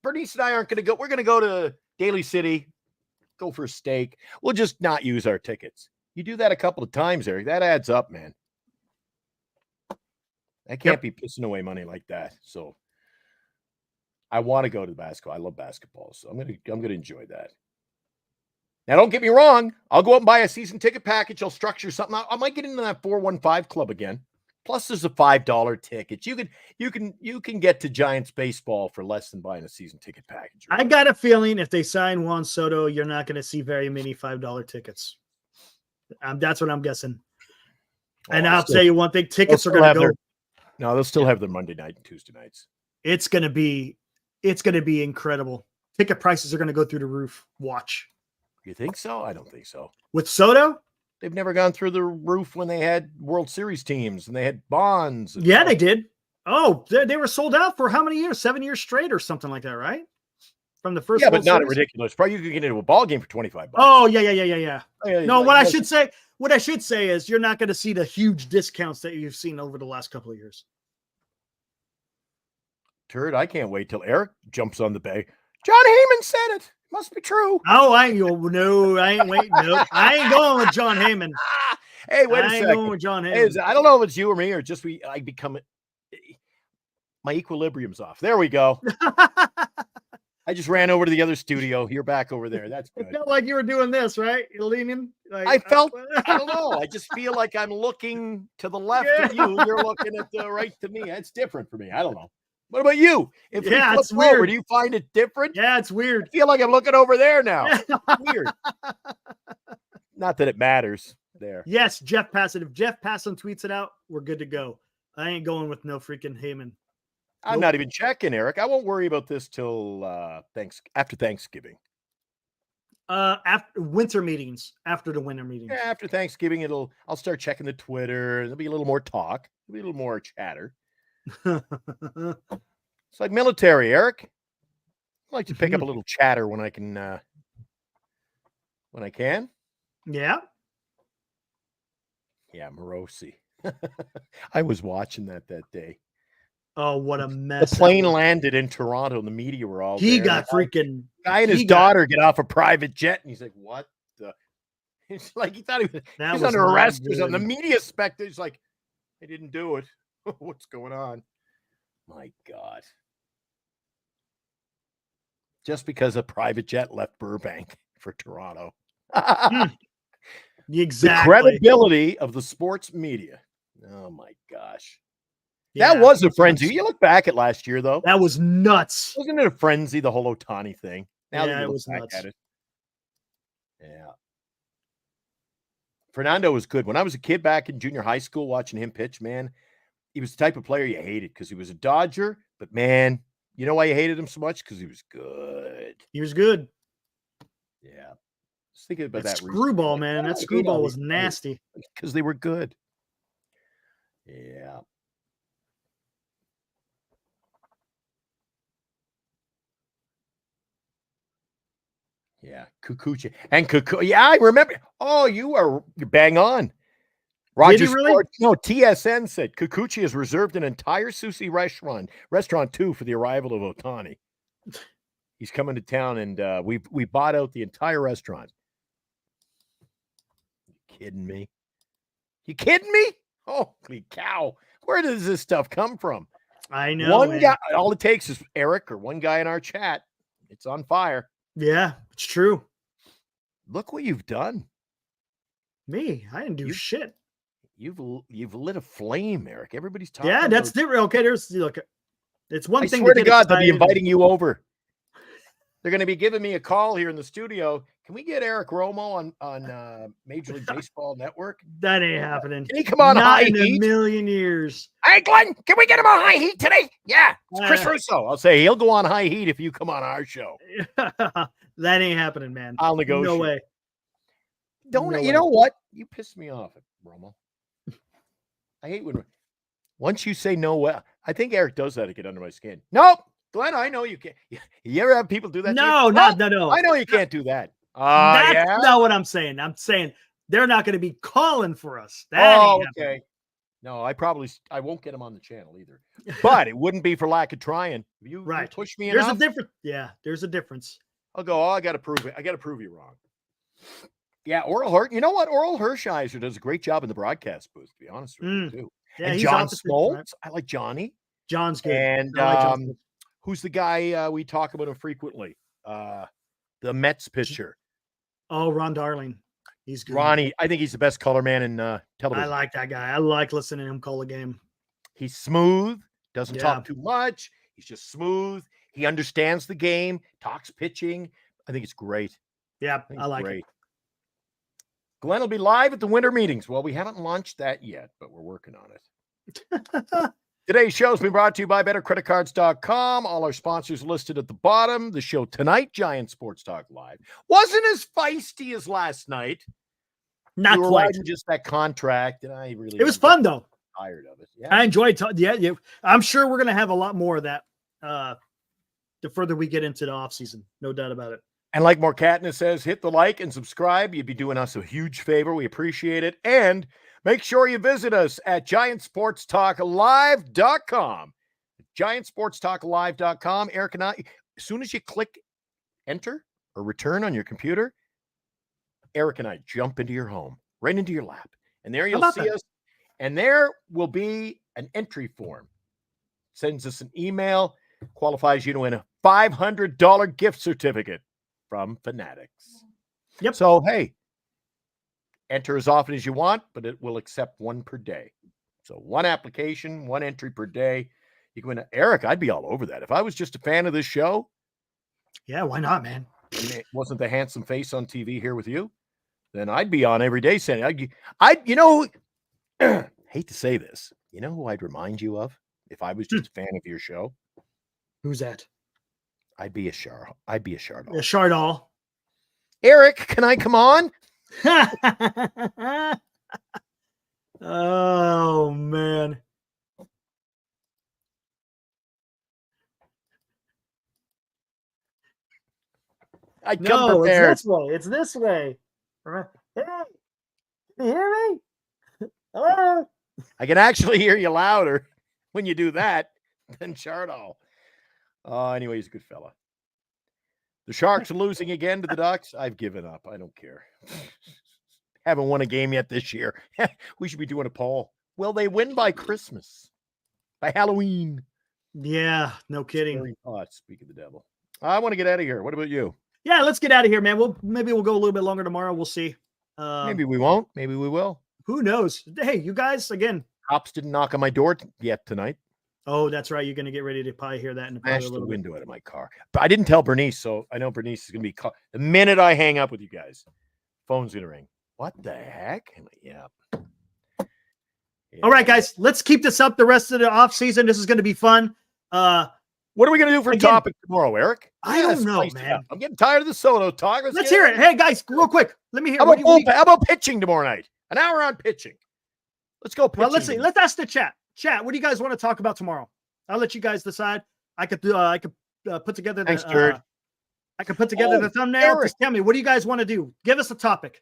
S3: Bernice and I aren't going to go. We're going to go to Daly City, go for a steak. We'll just not use our tickets. You do that a couple of times, Eric, that adds up, man. I can't be pissing away money like that. So I want to go to the basketball. I love basketball. So I'm going to enjoy that. Now, don't get me wrong. I'll go out and buy a season ticket package. I'll structure something. I might get into that 415 club again. Plus, there's a $5 ticket. You can get to Giants baseball for less than buying a season ticket package. Right?
S2: I got a feeling if they sign Juan Soto, you're not going to see very many $5 tickets. That's what I'm guessing. And I'll tell you one thing: tickets are going to go.
S3: No, they'll still have their Monday night and Tuesday nights.
S2: It's going to be incredible. Ticket prices are going to go through the roof. Watch.
S3: You think so? I don't think so.
S2: With Soto?
S3: They've never gone through the roof when they had World Series teams and they had bonds.
S2: Yeah, they did. Oh, they were sold out for how many years? 7 years straight or something like that, right? From the first.
S3: Yeah, but not ridiculous. Probably you could get into a ball game for $25.
S2: Oh, yeah. No, what I should say is you're not going to see the huge discounts that you've seen over the last couple of years.
S3: Turd, I can't wait till Eric jumps on the bay. John Heyman said it. Must be true.
S2: Oh, I ain't waiting. No, I ain't going with John Heyman.
S3: Hey, wait a second.
S2: I ain't going with John Heyman.
S3: I don't know if it's you or me or just I become my equilibrium's off. There we go. I just ran over to the other studio. You're back over there. That's good.
S2: It felt like you were doing this, right? You're leaning.
S3: I don't know. I just feel like I'm looking to the left of you. You're looking at the right to me. That's different for me. I don't know. What about you? If we flip
S2: it's weird.
S3: over, do you find it different?
S2: Yeah, it's weird.
S3: I feel like I'm looking over there now. Weird. Not that it matters there.
S2: Yes, Jeff Passon. If Jeff Passon tweets it out, we're good to go. I ain't going with no freaking Heyman.
S3: I'm not even checking, Eric. I won't worry about this till after Thanksgiving.
S2: After winter meetings, after the winter meetings.
S3: Yeah, after Thanksgiving, I'll start checking the Twitter. There'll be a little more talk. There'll be a little more chatter. It's like military, Eric. I like to pick up a little chatter when I can.
S2: Yeah.
S3: Yeah, Morosi. I was watching that day.
S2: Oh, what a mess!
S3: The plane landed in Toronto, and the media were all.
S2: He
S3: there.
S2: got freaking.
S3: Guy and his daughter get off a private jet, and he's like, "What the?" It's like he thought he was under arrest or something. The media spectators like, "I didn't do it. What's going on?" My God. Just because a private jet left Burbank for Toronto.
S2: Exactly.
S3: The credibility of the sports media. Oh my gosh. That was a frenzy. You look back at last year, though.
S2: That was nuts.
S3: Wasn't it a frenzy, the whole Ohtani thing? Now that you
S2: it
S3: look
S2: was
S3: back
S2: nuts.
S3: at it. Yeah. Fernando was good. When I was a kid back in junior high school watching him pitch, man, he was the type of player you hated because he was a Dodger. But, man, you know why you hated him so much? Because he was good.
S2: He was good.
S3: Yeah. Just thinking about that
S2: screwball, man. That screwball was nasty.
S3: Because they were good. Yeah. Yeah, Kikuchi. And Kikuchi. Yeah, I remember. Oh, you're bang on. Roger Sports, no, TSN said Kikuchi has reserved an entire sushi restaurant too for the arrival of Ohtani. He's coming to town, and we bought out the entire restaurant. You kidding me? You kidding me? Holy cow! Where does this stuff come from?
S2: I know.
S3: One guy. All it takes is Eric or one guy in our chat. It's on fire.
S2: Yeah, it's true.
S3: Look what you've done.
S2: Me, I didn't do shit.
S3: You've lit a flame, Eric. Everybody's talking.
S2: Yeah, that's different. Okay, it's one thing.
S3: I swear to God, they'll be inviting you over. They're going to be giving me a call here in the studio. Can we get Eric Romo on Major League Baseball Network?
S2: That ain't happening.
S3: Can he come on High Heat?
S2: Not in a million years.
S3: Hey, Glenn, can we get him on High Heat today? Yeah, it's Chris Russo. I'll say he'll go on High Heat if you come on our show.
S2: That ain't happening, man.
S3: I'll negotiate.
S2: No way.
S3: You know what? You pissed me off, Romo. I hate when once you say no way. I think Eric does that to get under my skin. Nope. Glenn, I know you can't. You ever have people do that?
S2: No.
S3: I know you can't do that.
S2: That's not what I'm saying. I'm saying they're not going to be calling for us.
S3: Okay. No, I won't get him on the channel either. But it wouldn't be for lack of trying. You push me enough.
S2: There's a difference. Yeah, there's a difference.
S3: I'll go. I got to prove it. I got to prove you wrong. Yeah, Oral Hirsch. You know what? Oral Hershiser does a great job in the broadcast booth, to be honest with you, too.
S2: Yeah,
S3: and John Smoltz. Right? I like Johnny.
S2: John's good.
S3: And who's the guy we talk about him frequently? The Mets pitcher.
S2: Oh, Ron Darling. He's good.
S3: Ronnie, I think he's the best color man in television.
S2: I like that guy. I like listening to him call a game.
S3: He's smooth, doesn't talk too much. He's just smooth. He understands the game, talks pitching. I think it's great.
S2: Yeah, I like it.
S3: Glenn will be live at the winter meetings. Well, we haven't launched that yet, but we're working on it. Today's show has been brought to you by BetterCreditCards.com. All our sponsors listed at the bottom. The show tonight, Giant Sports Talk Live, wasn't as feisty as last night.
S2: Not
S3: we were
S2: quite.
S3: Just that contract, and
S2: it was fun though.
S3: Tired of it. Yeah,
S2: I enjoyed. Yeah, I'm sure we're gonna have a lot more of that. The further we get into the off season, no doubt about it.
S3: And like Morcatna says, hit the like and subscribe. You'd be doing us a huge favor. We appreciate it. And make sure you visit us at GiantSportsTalkLive.com. GiantSportsTalkLive.com. Eric and I, as soon as you click enter or return on your computer, Eric and I jump into your home, right into your lap. And there you'll see us. And there will be an entry form. Sends us an email, qualifies you to win a $500 gift certificate from Fanatics.
S2: Yep.
S3: So, hey, enter as often as you want, but it will accept one per day. So one application, one entry per day. You can win. Eric, I'd be all over that. If I was just a fan of this show.
S2: Yeah, why not, man?
S3: It wasn't the handsome face on TV here with you. Then I'd be on every day saying, hate to say this. You know who I'd remind you of if I was just a fan of your show?
S2: Who's that?
S3: I'd be a Chardol.
S2: A Chardol.
S3: Eric, can I come on?
S2: Oh, man.
S3: I come prepared.
S2: It's this way. Hey, can you hear me? Hello?
S3: I can actually hear you louder when you do that than Chardol. Anyway, he's a good fella. The Sharks are losing again to the Ducks. I've given up. I don't care. Haven't won a game yet this year. We should be doing a poll. Will they win by Christmas? By Halloween?
S2: Yeah, no kidding.
S3: Speak of the devil. I want to get out of here. What about you?
S2: Yeah, let's get out of here, man. Maybe we'll go a little bit longer tomorrow. We'll see.
S3: Maybe we won't. Maybe we will.
S2: Who knows? Hey, you guys, again.
S3: Cops didn't knock on my door yet tonight.
S2: Oh, that's right. You're going to get ready to probably hear that in
S3: Smash
S2: a
S3: the
S2: little bit.
S3: window out of my car. But I didn't tell Bernice, so I know Bernice is going to be called. The minute I hang up with you guys, phone's going to ring. What the heck? I'm like, yeah.
S2: All right, guys, let's keep this up the rest of the off season. This is going to be fun.
S3: What are we going to do for a topic tomorrow, Eric?
S2: I don't know, man.
S3: I'm getting tired of the Soto talk.
S2: Let's hear it. Hey, guys, real quick. Let me hear.
S3: How about pitching tomorrow night? An hour on pitching. Let's go pitching.
S2: Well, let's see. Let's ask the chat. Chat, what do you guys want to talk about tomorrow? I'll let you guys decide. I could put together the thumbnail.
S3: Eric.
S2: Just tell me, what do you guys want to do? Give us a topic.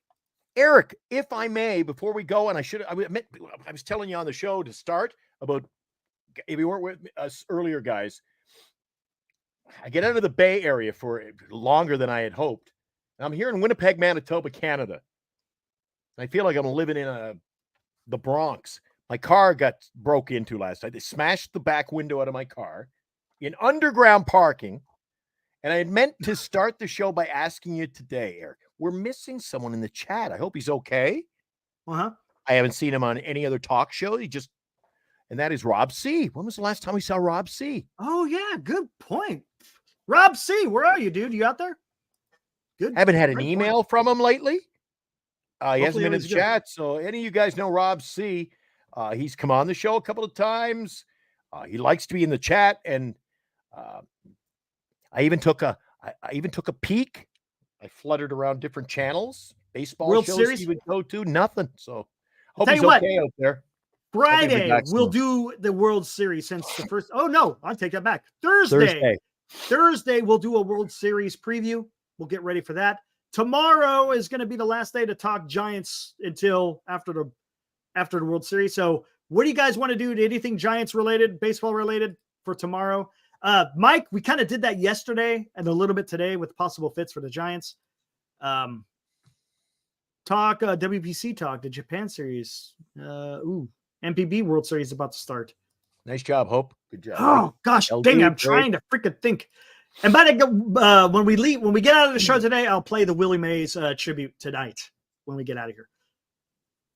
S3: Eric, if I may, before we go, and I was telling you on the show to start about, if you weren't with us earlier, guys, I get out of the Bay Area for longer than I had hoped. And I'm here in Winnipeg, Manitoba, Canada. I feel like I'm living in the Bronx. My car got broke into last night. They smashed the back window out of my car in underground parking. And I had meant to start the show by asking you today, Eric. We're missing someone in the chat. I hope he's okay.
S2: Uh-huh.
S3: I haven't seen him on any other talk show. And that is Rob C. When was the last time we saw Rob C?
S2: Oh, yeah. Good point. Rob C., where are you, dude? You out there? Good.
S3: Haven't had an email from him lately. He hasn't been in the
S2: good.
S3: chat. So any of you guys know Rob C., he's come on the show a couple of times. He likes to be in the chat. And I even took a peek. I fluttered around different channels, baseball
S2: World
S3: shows
S2: Series?
S3: he would go to, nothing. So hope
S2: Tell
S3: he's
S2: you
S3: okay out there.
S2: Friday, we'll do the World Series since the first. Oh, no, I'll take that back. Thursday, we'll do a World Series preview. We'll get ready for that. Tomorrow is going to be the last day to talk Giants until after the World Series. So what do you guys want to do? Anything Giants related, baseball related for tomorrow? Mike, we kind of did that yesterday and a little bit today with possible fits for the Giants. Talk WBC talk, the Japan series. MPB World Series is about to start.
S3: Nice job, Hope. Good job.
S2: Oh gosh, dang! I'm trying to freaking think. And by the when we get out of the show today, I'll play the Willie Mays tribute tonight when we get out of here.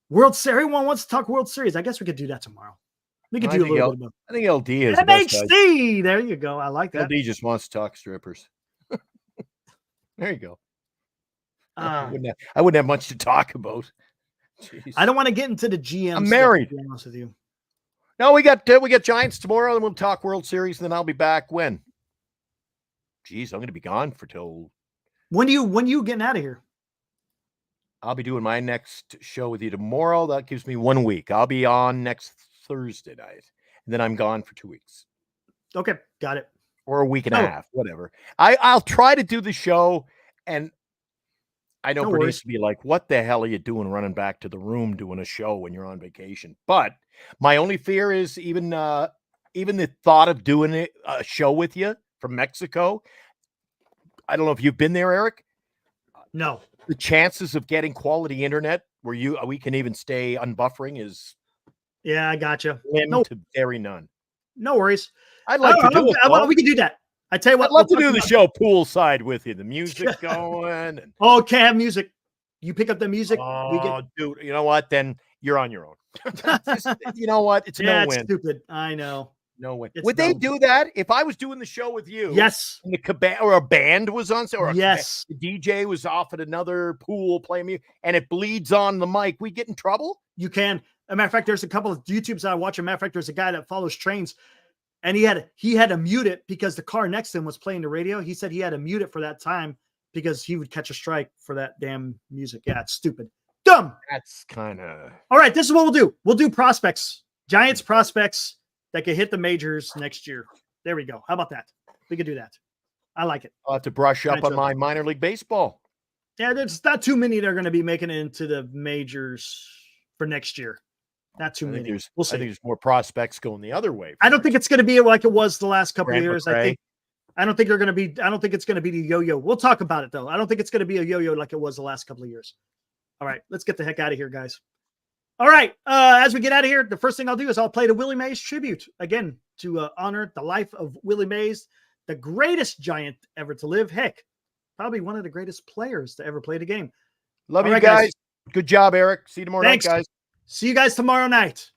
S2: World Series. Everyone wants to talk World Series. I guess we could do that tomorrow. We could do a little bit.
S3: I think LD is
S2: MHC. There you go. I like that.
S3: LD just wants to talk strippers. There you go. I wouldn't have much to talk about. Jeez.
S2: I don't want to get into the GM.
S3: I'm married.
S2: To be honest with you.
S3: No, we got Giants tomorrow, and we'll talk World Series, and then I'll be back when. Jeez, I'm going to be gone for till.
S2: When you getting out of here?
S3: I'll be doing my next show with you tomorrow. That gives me 1 week. I'll be on next Thursday night, and then I'm gone for 2 weeks.
S2: Okay, got it.
S3: Or a week and a half, whatever. I'll try to do the show, and I know Bernice would be like, what the hell are you doing running back to the room doing a show when you're on vacation? But my only fear is even the thought of doing a show with you from Mexico. I don't know if you've been there, Eric.
S2: No.
S3: The chances of getting quality internet where we can even stay unbuffering is
S2: I gotcha.
S3: To very none.
S2: No worries.
S3: I'd like to do it.
S2: We can do that. I tell you what,
S3: I'd love to do the show poolside with you. The music going.
S2: Okay, have music. You pick up the music.
S3: Dude, you know what? Then you're on your own. You know what? It's no win.
S2: It's stupid. I know.
S3: No win. Would they do that if I was doing the show with you?
S2: Yes.
S3: And or a band was on, or
S2: yes,
S3: the DJ was off at another pool playing music, and it bleeds on the mic. We get in trouble.
S2: You can. As a matter of fact, there's a couple of YouTubes I watch. As a matter of fact, there's a guy that follows trains. And he had to mute it because the car next to him was playing the radio. He said he had to mute it for that time because he would catch a strike for that damn music. Yeah, it's stupid. Dumb.
S3: That's kind of...
S2: All right, this is what we'll do. We'll do prospects. Giants prospects that could hit the majors next year. There we go. How about that? We could do that. I like it.
S3: I'll have to brush up on my minor league baseball.
S2: Yeah, there's not too many that are going to be making it into the majors for next year. Not too many. We'll see.
S3: I think there's more prospects going the other way.
S2: I don't think it's going to be like it was the last couple of years. I don't think it's going to be the yo-yo. We'll talk about it though. I don't think it's going to be a yo-yo like it was the last couple of years. All right, let's get the heck out of here, guys. All right, as we get out of here, the first thing I'll do is I'll play the Willie Mays tribute again to honor the life of Willie Mays, the greatest Giant ever to live. Heck, probably one of the greatest players to ever play the game.
S3: Love you guys. Good job, Eric. See you tomorrow night, guys.
S2: See you guys tomorrow night.